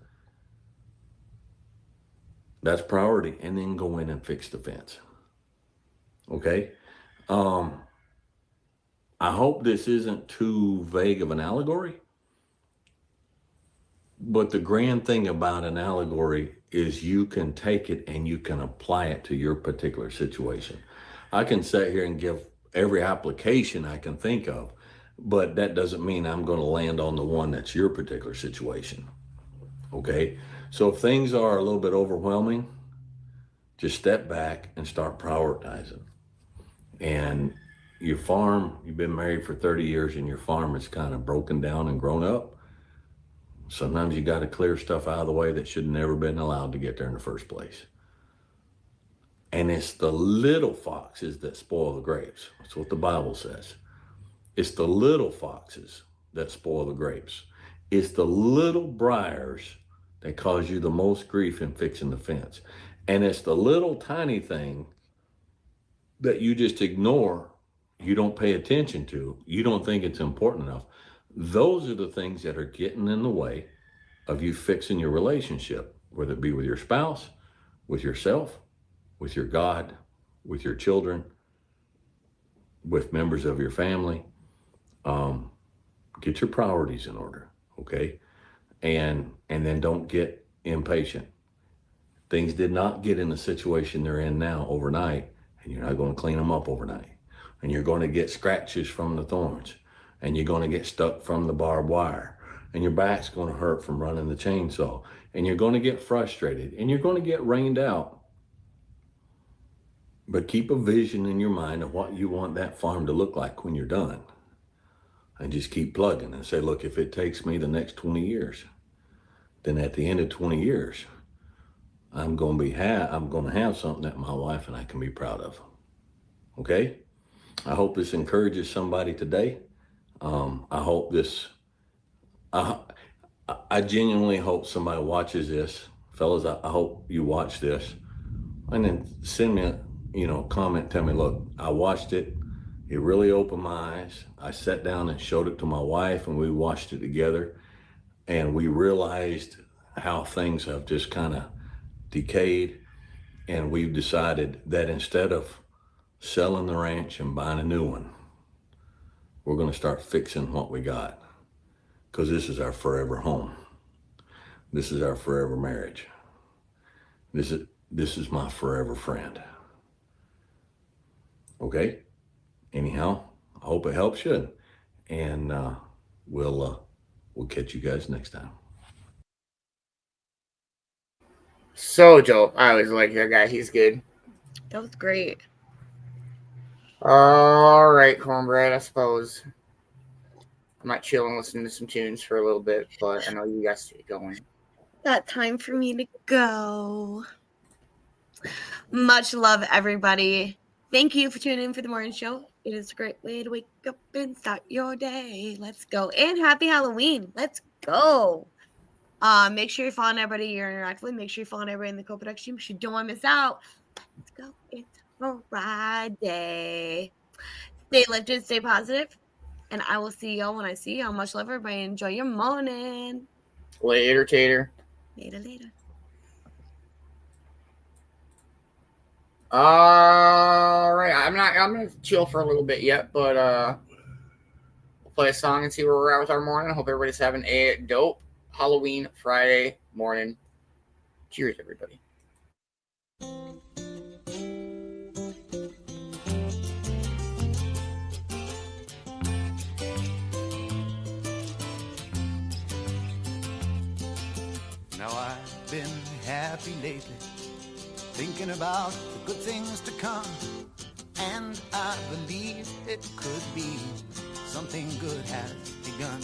Q: That's priority. And then go in and fix the fence. Okay. I hope this isn't too vague of an allegory, but the grand thing about an allegory is you can take it and you can apply it to your particular situation. I can sit here and give every application I can think of, but that doesn't mean I'm going to land on the one that's your particular situation. Okay. So if things are a little bit overwhelming, just step back and start prioritizing. And your farm, you've been married for 30 years and your farm is kind of broken down and grown up. Sometimes you got to clear stuff out of the way that should have never been allowed to get there in the first place. And it's the little foxes that spoil the grapes. That's what the Bible says. It's the little foxes that spoil the grapes. It's the little briars that cause you the most grief in fixing the fence. And it's the little tiny thing that you just ignore, you don't pay attention to, you don't think it's important enough. Those are the things that are getting in the way of you fixing your relationship, whether it be with your spouse, with yourself, with your God, with your children, with members of your family. Get your priorities in order, okay? And then don't get impatient. Things did not get in the situation they're in now overnight, and you're not going to clean them up overnight. And you're going to get scratches from the thorns, and you're going to get stuck from the barbed wire, and your back's going to hurt from running the chainsaw, and you're going to get frustrated, and you're going to get rained out. But keep a vision in your mind of what you want that farm to look like when you're done. And just keep plugging and say, look, if it takes me the next 20 years, then at the end of 20 years, I'm going to have something that my wife and I can be proud of. Okay? I hope this encourages somebody today. I hope this, I genuinely hope somebody watches this. Fellas, I hope you watch this. And then send me a comment, tell me, look, I watched it. It really opened my eyes. I sat down and showed it to my wife, and we watched it together. And we realized how things have just kind of decayed. And we've decided that instead of selling the ranch and buying a new one, we're going to start fixing what we got. Because this is our forever home. This is our forever marriage. This is my forever friend. Okay? Anyhow, I hope it helps you. And we'll catch you guys next time.
E: So dope. I always like that guy. He's good.
H: That was great.
E: All right, Cornbread, I suppose. I might chill and listen to some tunes for a little bit, but I know you guys get going.
H: That time for me to go. Much love, everybody. Thank you for tuning in for the morning show. It is a great way to wake up and start your day. Let's go. And happy Halloween. Let's go. Make sure you're following everybody you're interacting with. Make sure you're following everybody in the co-production team because you don't want to miss out. Let's go. It's Friday. Stay lifted, stay positive, and I will see y'all when I see y'all. Much love, everybody. Enjoy your morning.
E: Later, Tater.
H: Later.
E: All right, I'm gonna chill for a little bit yet, but we'll play a song and see where we're at with our morning. I hope everybody's having a dope Halloween Friday morning. Cheers, everybody.
P: Now I've been happy lately, thinking about the good things to come, and I believe it could be something good has begun.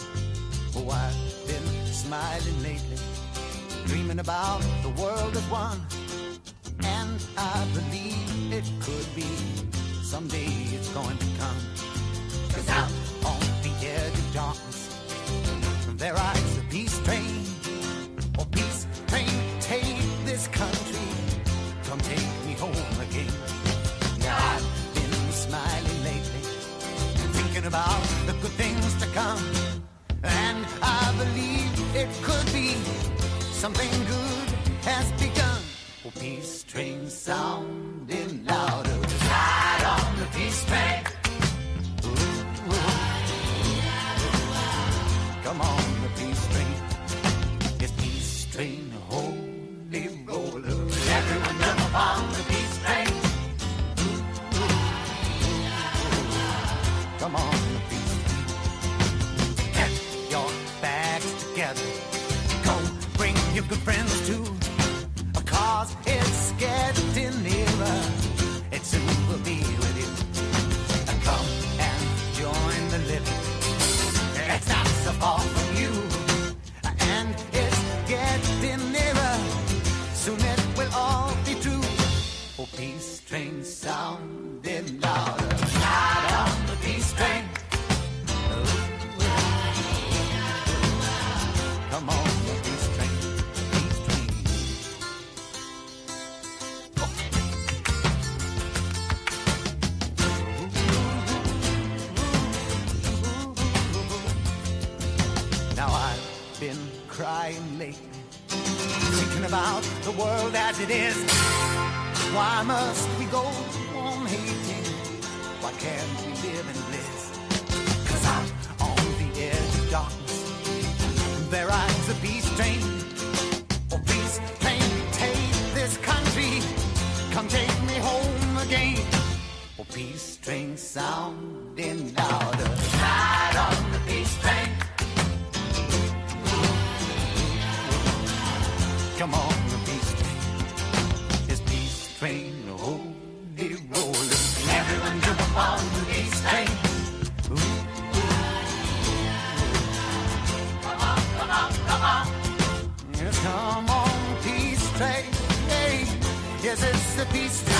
P: Oh, I've been smiling lately, dreaming about the world as one, and I believe it could be someday it's going to come. 'Cause out on the edge of darkness, there rides the peace train. Oh, peace train, take this country, come take me home again. Now I've been smiling lately, thinking about the good things to come, and I believe it could be something good has begun. Oh, peace train sounding louder, ride on the peace train. Ooh, ooh. Come on, the peace train. It's peace train, holy roller. Everyone jump on the peace train. Come on, the peace train. Get your bags together. Go bring your good friends too. 'Cause it's getting nearer. It soon will be with you. Come and join the living. It's not so far from you. And it's getting nearer. Soon it will all be true. Oh, peace train sounding louder. Ride on the peace train. Come on, the peace train. Peace train. Now I've been crying lately, thinking about the world as it is. Why must we go on hating? Why can't we live in bliss? 'Cause out on the edge of darkness, there rides a peace train. Oh, peace train, take this country, come take me home again. Oh, peace train sounding louder, ride on the peace train. Come on, the peace train. This peace train, holy roller. Everyone jump up on the peace train. Ooh, ooh. Come on, come on, come on. Yes, come on, peace train. Hey, yes, it's the peace train.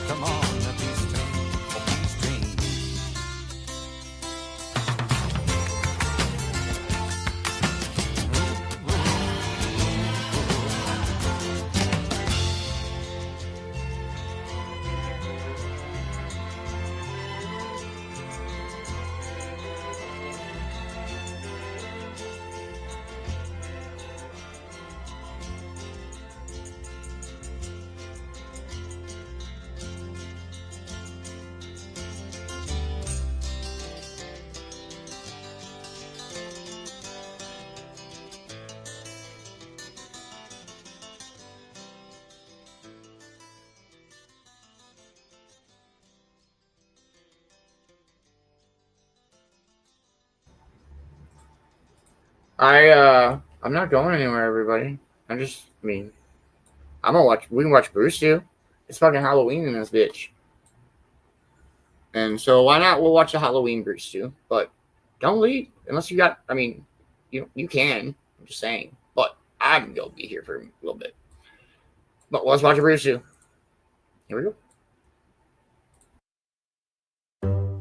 P: Come on, the peace train. Oh, peace train.
E: I'm not going anywhere, everybody. I'm gonna watch. We can watch Bruce too. It's fucking Halloween in this bitch, and so why not? We'll watch the Halloween Bruce too. But don't leave unless you got. I mean, you can. I'm just saying. But I'm gonna be here for a little bit. But let's watch Bruce too. Here we go.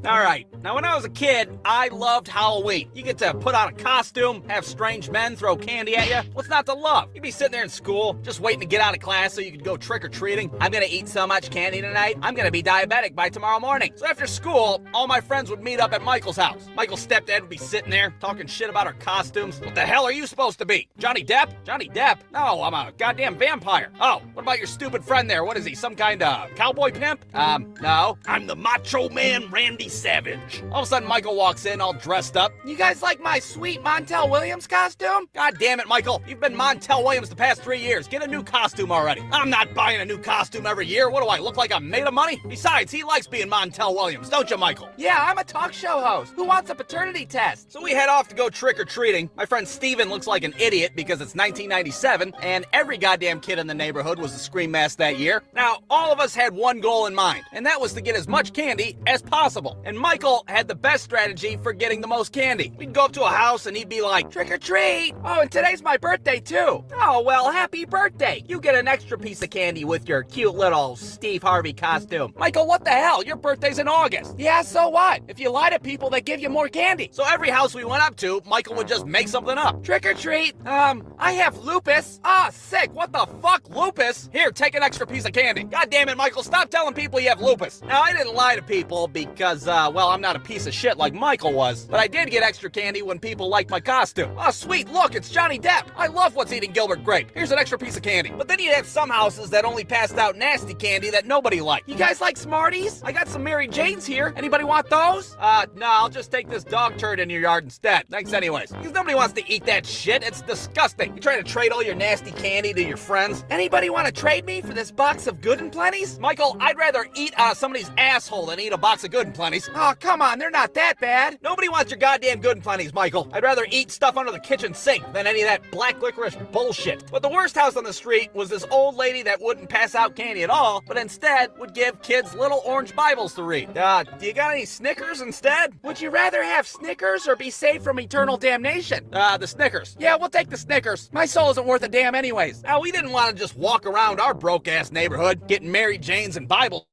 R: Alright, now when I was a kid, I loved Halloween. You get to put on a costume, have strange men throw candy at you. What's not to love? You'd be sitting there in school, just waiting to get out of class so you could go trick-or-treating. I'm gonna eat so much candy tonight, I'm gonna be diabetic by tomorrow morning. So after school, all my friends would meet up at Michael's house. Michael's stepdad would be sitting there, talking shit about our costumes. What the hell are you supposed to be? Johnny Depp? Johnny Depp? No, I'm a goddamn vampire. Oh, what about your stupid friend there? What is he, some kind of cowboy pimp? No. I'm the Macho Man Randy Savage. All of a sudden, Michael walks in all dressed up. You guys like my sweet Montel Williams costume? God damn it, Michael. You've been Montel Williams the past 3 years. Get a new costume already. I'm not buying a new costume every year. What do I look like? I'm made of money? Besides, he likes being Montel Williams, don't you, Michael? Yeah, I'm a talk show host. Who wants a paternity test? So we head off to go trick-or-treating. My friend Steven looks like an idiot because it's 1997, and every goddamn kid in the neighborhood was a Scream Mask that year. Now, all of us had one goal in mind, and that was to get as much candy as possible. And Michael had the best strategy for getting the most candy. We'd go up to a house and he'd be like, trick or treat. Oh, and today's my birthday too. Oh, well, happy birthday. You get an extra piece of candy with your cute little Steve Harvey costume. Michael, what the hell? Your birthday's in August. Yeah, so what? If you lie to people, they give you more candy. So every house we went up to, Michael would just make something up. Trick or treat. I have lupus. Ah, sick. What the fuck, lupus? Here, take an extra piece of candy. God damn it, Michael, stop telling people you have lupus. Now, I didn't lie to people because, well, I'm not a piece of shit like Michael was, but I did get extra candy when people liked my costume. Oh, sweet, look, it's Johnny Depp. I love What's Eating Gilbert Grape. Here's an extra piece of candy. But then you'd have some houses that only passed out nasty candy that nobody liked. You guys like Smarties? I got some Mary Janes here. Anybody want those? No, I'll just take this dog turd in your yard instead. Thanks anyways. Because nobody wants to eat that shit. It's disgusting. You try to trade all your nasty candy to your friends. Anybody want to trade me for this box of Good and Plenty's? Michael, I'd rather eat out of somebody's asshole than eat a box of Good and Plenty's. Oh, come on, they're not that bad. Nobody wants your goddamn Good and Plenty's, Michael. I'd rather eat stuff under the kitchen sink than any of that black licorice bullshit. But the worst house on the street was this old lady that wouldn't pass out candy at all, but instead would give kids little orange Bibles to read. Do you got any Snickers instead? Would you rather have Snickers or be saved from eternal damnation? The Snickers. Yeah, we'll take the Snickers. My soul isn't worth a damn anyways. Now, we didn't want to just walk around our broke-ass neighborhood getting Mary Janes and Bibles.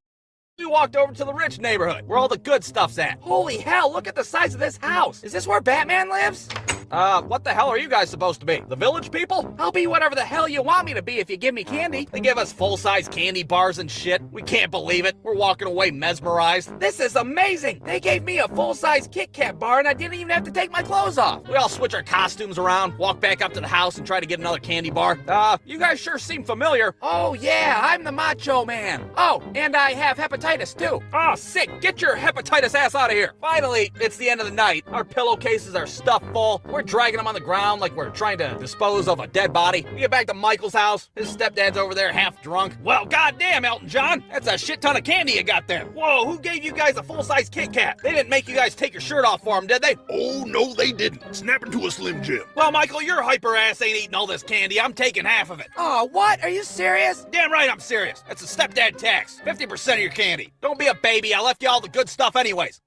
R: We walked over to the rich neighborhood, where all the good stuff's at. Holy hell, look at the size of this house. Is this where Batman lives? What the hell are you guys supposed to be? The village people? I'll be whatever the hell you want me to be if you give me candy. They give us full-size candy bars and shit. We can't believe it. We're walking away mesmerized. This is amazing. They gave me a full-size Kit Kat bar and I didn't even have to take my clothes off. We all switch our costumes around, walk back up to the house and try to get another candy bar. You guys sure seem familiar. Oh yeah, I'm the Macho Man. Oh, and I have hepatitis too. Oh, sick. Get your hepatitis ass out of here. Finally, it's the end of the night. Our pillowcases are stuffed full. We're dragging them on the ground like we're trying to dispose of a dead body. We get back to Michael's house. His stepdad's over there half drunk. Well, goddamn, Elton John. That's a shit ton of candy you got there. Whoa, who gave you guys a full-size Kit Kat? They didn't make you guys take your shirt off for them, did they?
S: Oh, no, they didn't. Snap into a Slim Jim.
R: Well, Michael, your hyper ass ain't eating all this candy. I'm taking half of it. Oh, what? Are you serious? Damn right I'm serious. That's a stepdad tax. 50% of your candy. Don't be a baby. I left you all the good stuff anyways.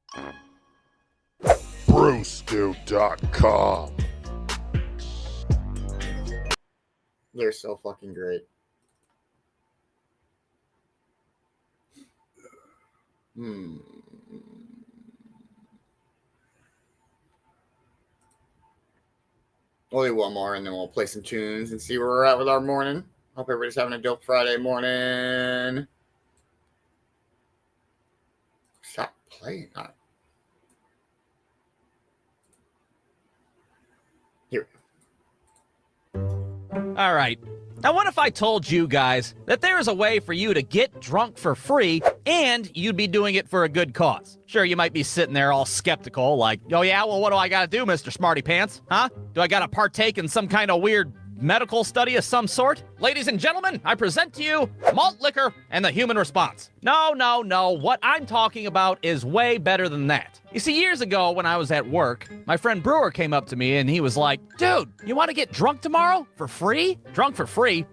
N: Brosto.com.
E: They're so fucking great. Only one more and then we'll play some tunes and see where we're at with our morning. Hope everybody's having a dope Friday morning. Stop playing that. Here.
R: All right. Now, what if I told you guys that there is a way for you to get drunk for free and you'd be doing it for a good cause? Sure, you might be sitting there all skeptical, like, oh yeah, well, what do I gotta do, Mr. Smarty Pants? Huh? Do I gotta partake in some kind of weird medical study of some sort? Ladies and gentlemen, I present to you malt liquor and the human response. No. What I'm talking about is way better than that. You see, years ago when I was at work, my friend Brewer came up to me and he was like, dude, you want to get drunk tomorrow? For free? Drunk for free?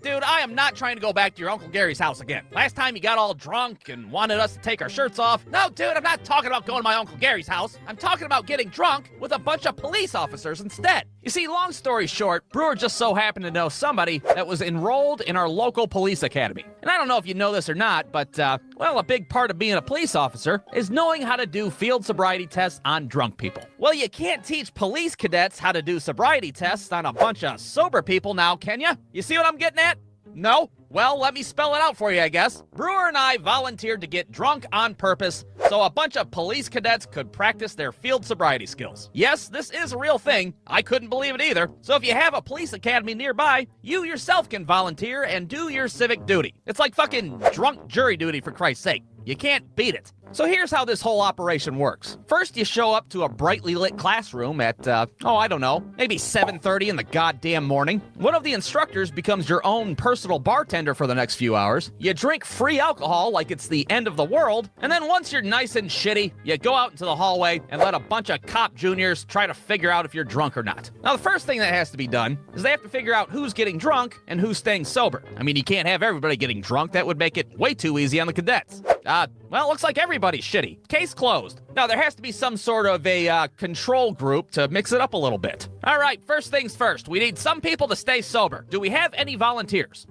R: Dude, I am not trying to go back to your Uncle Gary's house again. Last time you got all drunk and wanted us to take our shirts off. No, dude, I'm not talking about going to my Uncle Gary's house. I'm talking about getting drunk with a bunch of police officers instead. You see, long story short, Brewer just so happened to know somebody that was enrolled in our local police academy. And I don't know if you know this or not, but, well, a big part of being a police officer is knowing how to do field sobriety tests on drunk people. Well, you can't teach police cadets how to do sobriety tests on a bunch of sober people now, can you? You see what I'm getting at? No? Well, let me spell it out for you, I guess. Brewer and I volunteered to get drunk on purpose so a bunch of police cadets could practice their field sobriety skills. Yes, this is a real thing. I couldn't believe it either. So if you have a police academy nearby, you yourself can volunteer and do your civic duty. It's like fucking drunk jury duty, for Christ's sake. You can't beat it. So here's how this whole operation works. First, you show up to a brightly lit classroom at, I don't know, maybe 7:30 in the goddamn morning. One of the instructors becomes your own personal bartender for the next few hours. You drink free alcohol like it's the end of the world, and then once you're nice and shitty, you go out into the hallway and let a bunch of cop juniors try to figure out if you're drunk or not. Now, the first thing that has to be done is they have to figure out who's getting drunk and who's staying sober. I mean, you can't have everybody getting drunk. That would make it way too easy on the cadets. Well, looks like everybody's shitty. Case closed. Now, there has to be some sort of a control group to mix it up a little bit. All right, first things first. We need some people to stay sober. Do we have any volunteers?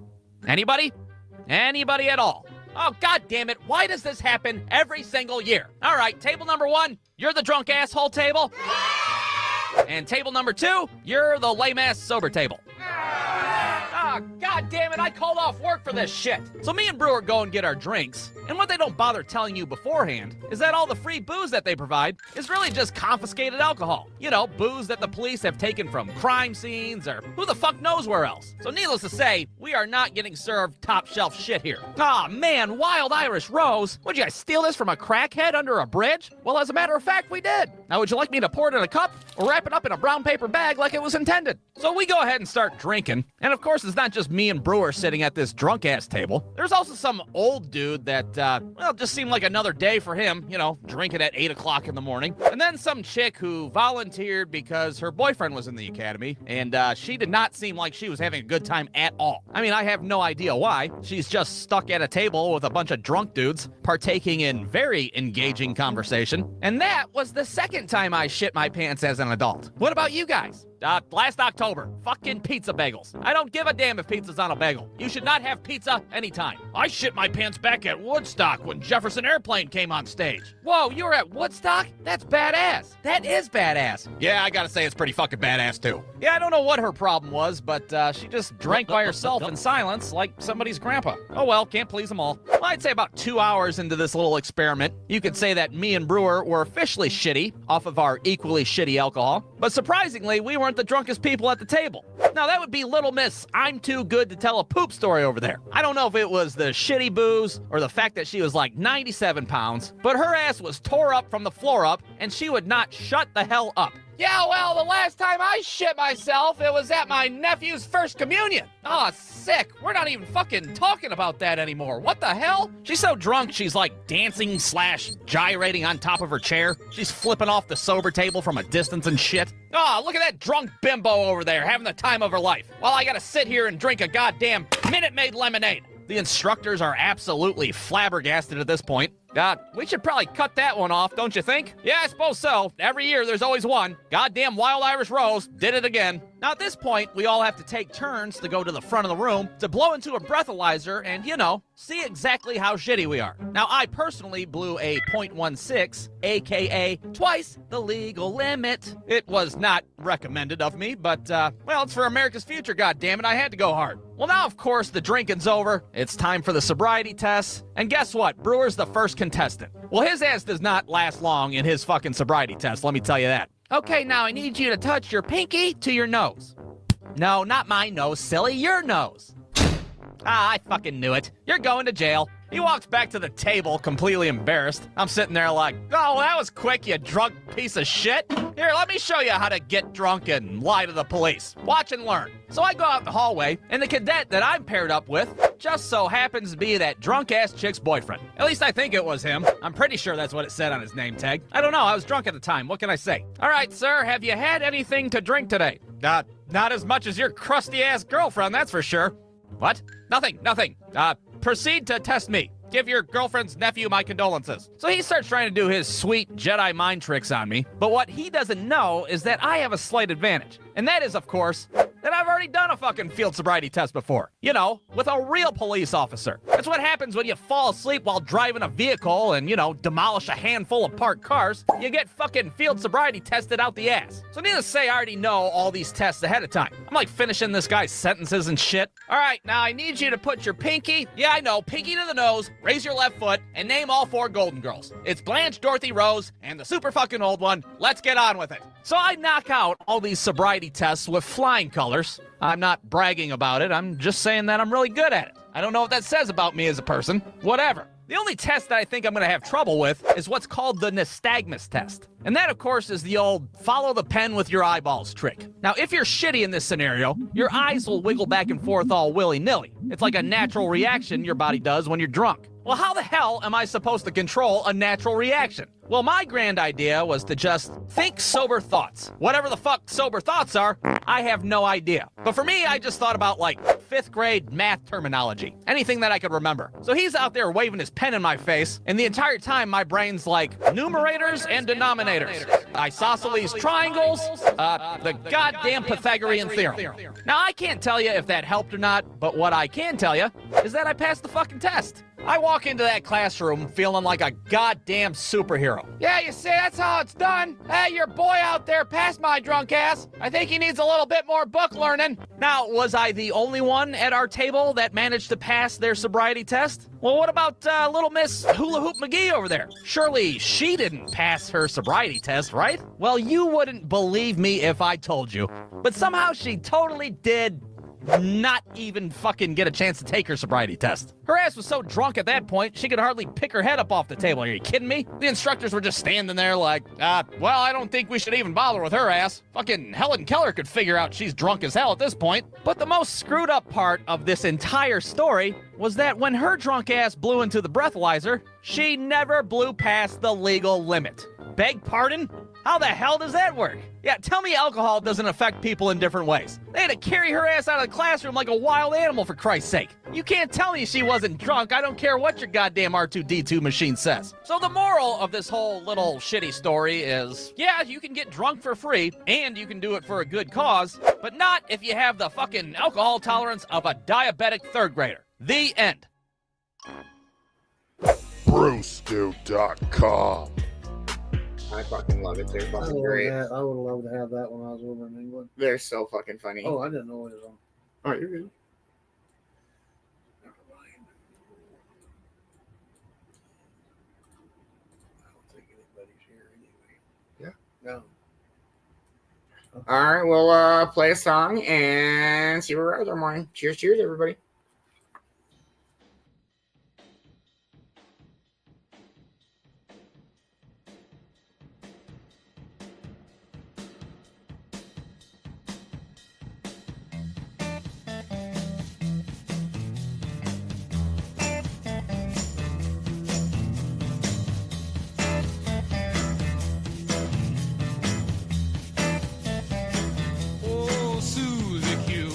R: Anybody? Anybody at all? Oh, god damn it. Why does this happen every single year? All right, table number 1, you're the drunk asshole table. And table number 2, you're the lame ass sober table. Ah, god damn it, I called off work for this shit. So me and Brewer go and get our drinks, and what they don't bother telling you beforehand is that all the free booze that they provide is really just confiscated alcohol. You know, booze that the police have taken from crime scenes or who the fuck knows where else. So needless to say, we are not getting served top shelf shit here. Aw man, Wild Irish Rose. Would you guys steal this from a crackhead under a bridge? Well, as a matter of fact, we did. Now would you like me to pour it in a cup or wrap it up in a brown paper bag like it was intended? So we go ahead and start drinking, and of course it's not just me and Brewer sitting at this drunk-ass table. There's also some old dude that, well, just seemed like another day for him, you know, drinking at 8 o'clock in the morning. And then some chick who volunteered because her boyfriend was in the academy, and she did not seem like she was having a good time at all. I mean, I have no idea why. She's just stuck at a table with a bunch of drunk dudes, partaking in very engaging conversation. And that was the second time I shit my pants as an adult. What about you guys? Last October, fucking pizza bagels. I don't give a damn if pizza's on a bagel. You should not have pizza anytime. I shit my pants back at Woodstock when Jefferson Airplane came on stage. Whoa, you were at Woodstock? That's badass. That is badass. Yeah, I gotta say it's pretty fucking badass too. Yeah, I don't know what her problem was, but she just drank by herself in silence like somebody's grandpa. Oh well, can't please them all. Well, I'd say about 2 hours into this little experiment, you could say that me and Brewer were officially shitty off of our equally shitty alcohol. But surprisingly, we weren't the drunkest people at the table. Now that would be Little Miss I'm too good to tell a poop story over there. I don't know if it was the shitty booze or the fact that she was like 97 pounds, but her ass was tore up from the floor up and she would not shut the hell up. Yeah, well, the last time I shit myself, it was at my nephew's first communion. Aw, sick. We're not even fucking talking about that anymore. What the hell? She's so drunk, she's like dancing / gyrating on top of her chair. She's flipping off the sober table from a distance and shit. Aw, look at that drunk bimbo over there having the time of her life, while I gotta sit here and drink a goddamn Minute Maid lemonade. The instructors are absolutely flabbergasted at this point. We should probably cut that one off, don't you think? Yeah, I suppose so. Every year there's always one. Goddamn Wild Irish Rose did it again. Now at this point, we all have to take turns to go to the front of the room to blow into a breathalyzer and, you know, see exactly how shitty we are. Now I personally blew a .16, aka twice the legal limit. It was not recommended of me, but, well, it's for America's future, goddammit, I had to go hard. Well, now, of course, the drinking's over. It's time for the sobriety tests. And guess what? Brewer's the first contestant. Well, his ass does not last long in his fucking sobriety test, let me tell you that. Okay, now I need you to touch your pinky to your nose. No, not my nose, silly, your nose. Ah, I fucking knew it. You're going to jail. He walks back to the table, completely embarrassed. I'm sitting there like, oh, that was quick, you drunk piece of shit. Here, let me show you how to get drunk and lie to the police. Watch and learn. So I go out the hallway, and the cadet that I'm paired up with just so happens to be that drunk-ass chick's boyfriend. At least I think it was him. I'm pretty sure that's what it said on his name tag. I don't know, I was drunk at the time. What can I say? All right, sir, have you had anything to drink today? Not as much as your crusty-ass girlfriend, that's for sure. What? Nothing. Proceed to test me. Give your girlfriend's nephew my condolences. So he starts trying to do his sweet Jedi mind tricks on me, but what he doesn't know is that I have a slight advantage. And that is, of course, that I've already done a fucking field sobriety test before. You know, with a real police officer. That's what happens when you fall asleep while driving a vehicle and, you know, demolish a handful of parked cars. You get fucking field sobriety tested out the ass. So needless to say, I already know all these tests ahead of time. I'm like finishing this guy's sentences and shit. All right, now I need you to put your pinky, yeah, I know, pinky to the nose, raise your left foot, and name all 4 Golden Girls. It's Blanche, Dorothy, Rose, and the super fucking old one. Let's get on with it. So I knock out all these sobriety tests with flying colors. I'm not bragging about it. I'm just saying that I'm really good at it. I don't know what that says about me as a person. Whatever. The only test that I think I'm going to have trouble with is what's called the nystagmus test. And that, of course, is the old follow the pen with your eyeballs trick. Now, if you're shitty in this scenario, your eyes will wiggle back and forth all willy-nilly. It's like a natural reaction your body does when you're drunk. Well, how the hell am I supposed to control a natural reaction? Well, my grand idea was to just think sober thoughts. Whatever the fuck sober thoughts are, I have no idea. But for me, I just thought about like 5th grade math terminology. Anything that I could remember. So he's out there waving his pen in my face, and the entire time my brain's like numerators and denominators. Isosceles triangles, the goddamn Pythagorean theorem. Now, I can't tell you if that helped or not, but what I can tell you is that I passed the fucking test. I walk into that classroom feeling like a goddamn superhero. Yeah, you see, that's how it's done. Hey, your boy out there passed my drunk ass. I think he needs a little bit more book learning. Now, was I the only one at our table that managed to pass their sobriety test? Well, what about little Miss Hula Hoop McGee over there? Surely she didn't pass her sobriety test, right? Well, you wouldn't believe me if I told you. But somehow she totally did not even fucking get a chance to take her sobriety test. Her ass was so drunk at that point, she could hardly pick her head up off the table. Are you kidding me? The instructors were just standing there like, well, I don't think we should even bother with her ass. Fucking Helen Keller could figure out she's drunk as hell at this point. But the most screwed up part of this entire story was that when her drunk ass blew into the breathalyzer, she never blew past the legal limit. Beg pardon? How the hell does that work? Yeah, tell me alcohol doesn't affect people in different ways. They had to carry her ass out of the classroom like a wild animal, for Christ's sake. You can't tell me she wasn't drunk. I don't care what your goddamn R2-D2 machine says. So the moral of this whole little shitty story is, yeah, you can get drunk for free, and you can do it for a good cause, but not if you have the fucking alcohol tolerance of a diabetic 3rd grader. The end.
S: Brewstew.com.
E: I fucking love it. They're fucking great.
T: I would love to have that when I was over in England.
E: They're so fucking funny.
T: Oh, I didn't know it was on.
E: Oh, you're good.
T: Never mind. I don't think anybody's here anyway.
E: Yeah.
T: No.
E: All right, we'll play a song and see where we're at our morning. Cheers, cheers, everybody.
B: Oh, Susie Q.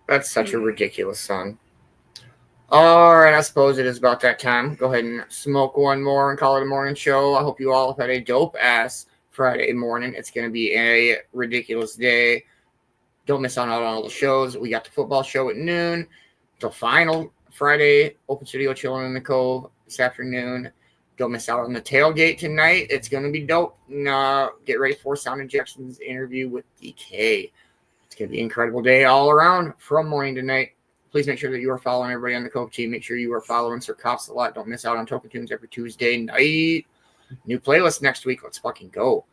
E: That's such a ridiculous song. All right, I suppose it is about that time. Go ahead and smoke one more and call it a morning show. I hope you all have had a dope-ass Friday morning. It's going to be a ridiculous day. Don't miss out on all the shows. We got the football show at noon. The final Friday Open Studio Chilling in the Cove this afternoon. Don't miss out on the tailgate tonight. It's going to be dope. And, get ready for Sound Injection's interview with DK. It's going to be an incredible day all around from morning to night. Please make sure that you are following everybody on the Cove team. Make sure you are following Sir Cops Alot. Don't miss out on Token Tunes every Tuesday night. New playlist next week. Let's fucking go.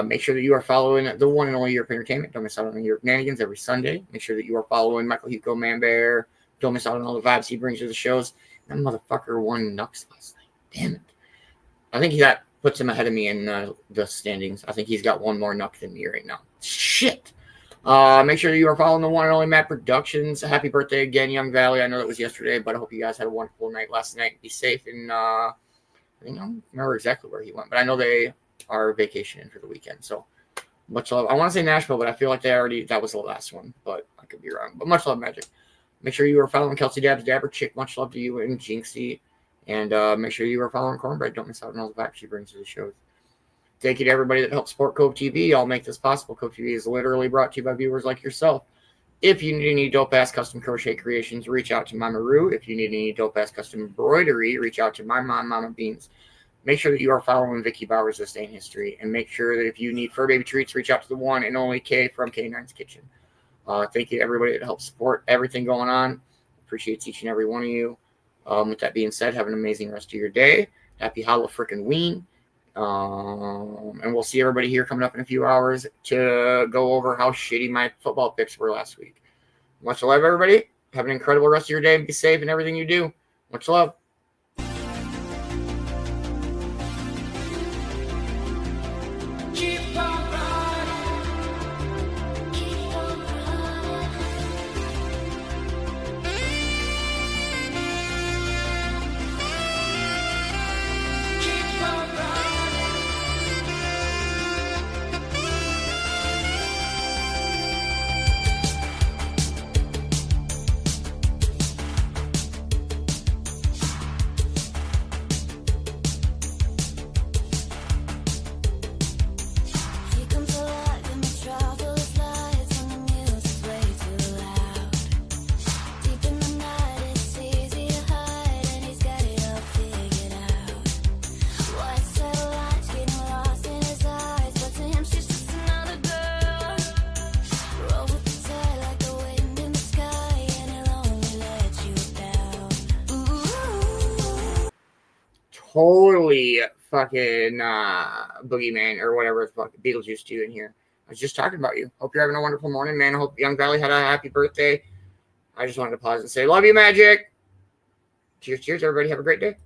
E: Make sure that you are following the one and only Europe Entertainment. Don't miss out on Europe Nanigans every Sunday. Make sure that you are following Michael Hugo Manbear. Don't miss out on all the vibes he brings to the shows. That motherfucker won Nux last night. Damn it. I think that puts him ahead of me in the standings. I think he's got one more Nux than me right now. Shit. Make sure you are following the one and only Matt Productions. Happy birthday again, Young Valley. I know that was yesterday, but I hope you guys had a wonderful night last night. Be safe, and I don't remember exactly where he went, but I know they are vacationing for the weekend. So much love. I want to say Nashville, but I feel like that was the last one, but I could be wrong. But much love, Magic. Make sure you are following Kelsey Dabs Dabber Chick. Much love to you and Jinxie. And make sure you are following Cornbread. Don't miss out on all the vibes she brings to the shows. Thank you to everybody that helps support Cove-TV. Y'all make this possible. Cove-TV is literally brought to you by viewers like yourself. If you need any dope-ass custom crochet creations, reach out to Mama Roo. If you need any dope-ass custom embroidery, reach out to my mom, Mama Beanz. Make sure that you are following Vicki Bowers, This Day in History. And make sure that if you need fur baby treats, reach out to the one and only K from K9's Kitchen. Thank you to everybody that helps support everything going on. Appreciate each and every one of you. With that being said, have an amazing rest of your day. Happy Hollow frickin' Ween. And we'll see everybody here coming up in a few hours to go over how shitty my football picks were last week. Much love, everybody. Have an incredible rest of your day. Be safe in everything you do. Much love. Totally fucking Boogeyman or whatever the fuck Beetlejuice do in here. I was just talking about you. Hope you're having a wonderful morning, man. I hope Young Valley had a happy birthday. I just wanted to pause and say, love you, Magic. Cheers, cheers, everybody. Have a great day.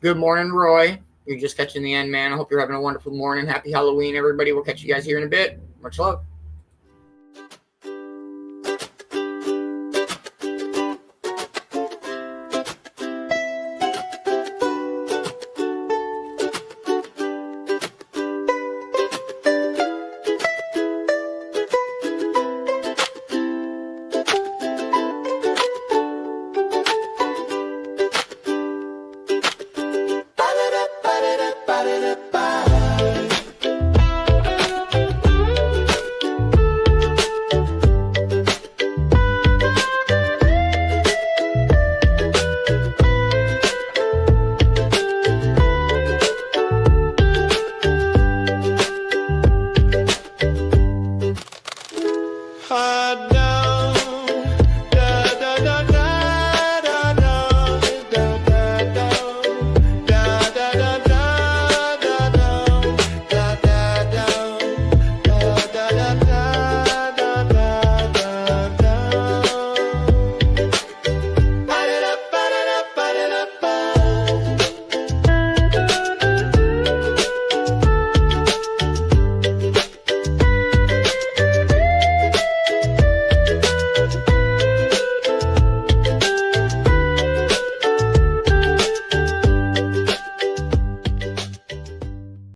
E: Good morning, Roy. You're just catching the end, man. I hope you're having a wonderful morning. Happy Halloween, everybody. We'll catch you guys here in a bit. Much love.
A: Ba-da-da-ba-da-da-ba-da-da-ba.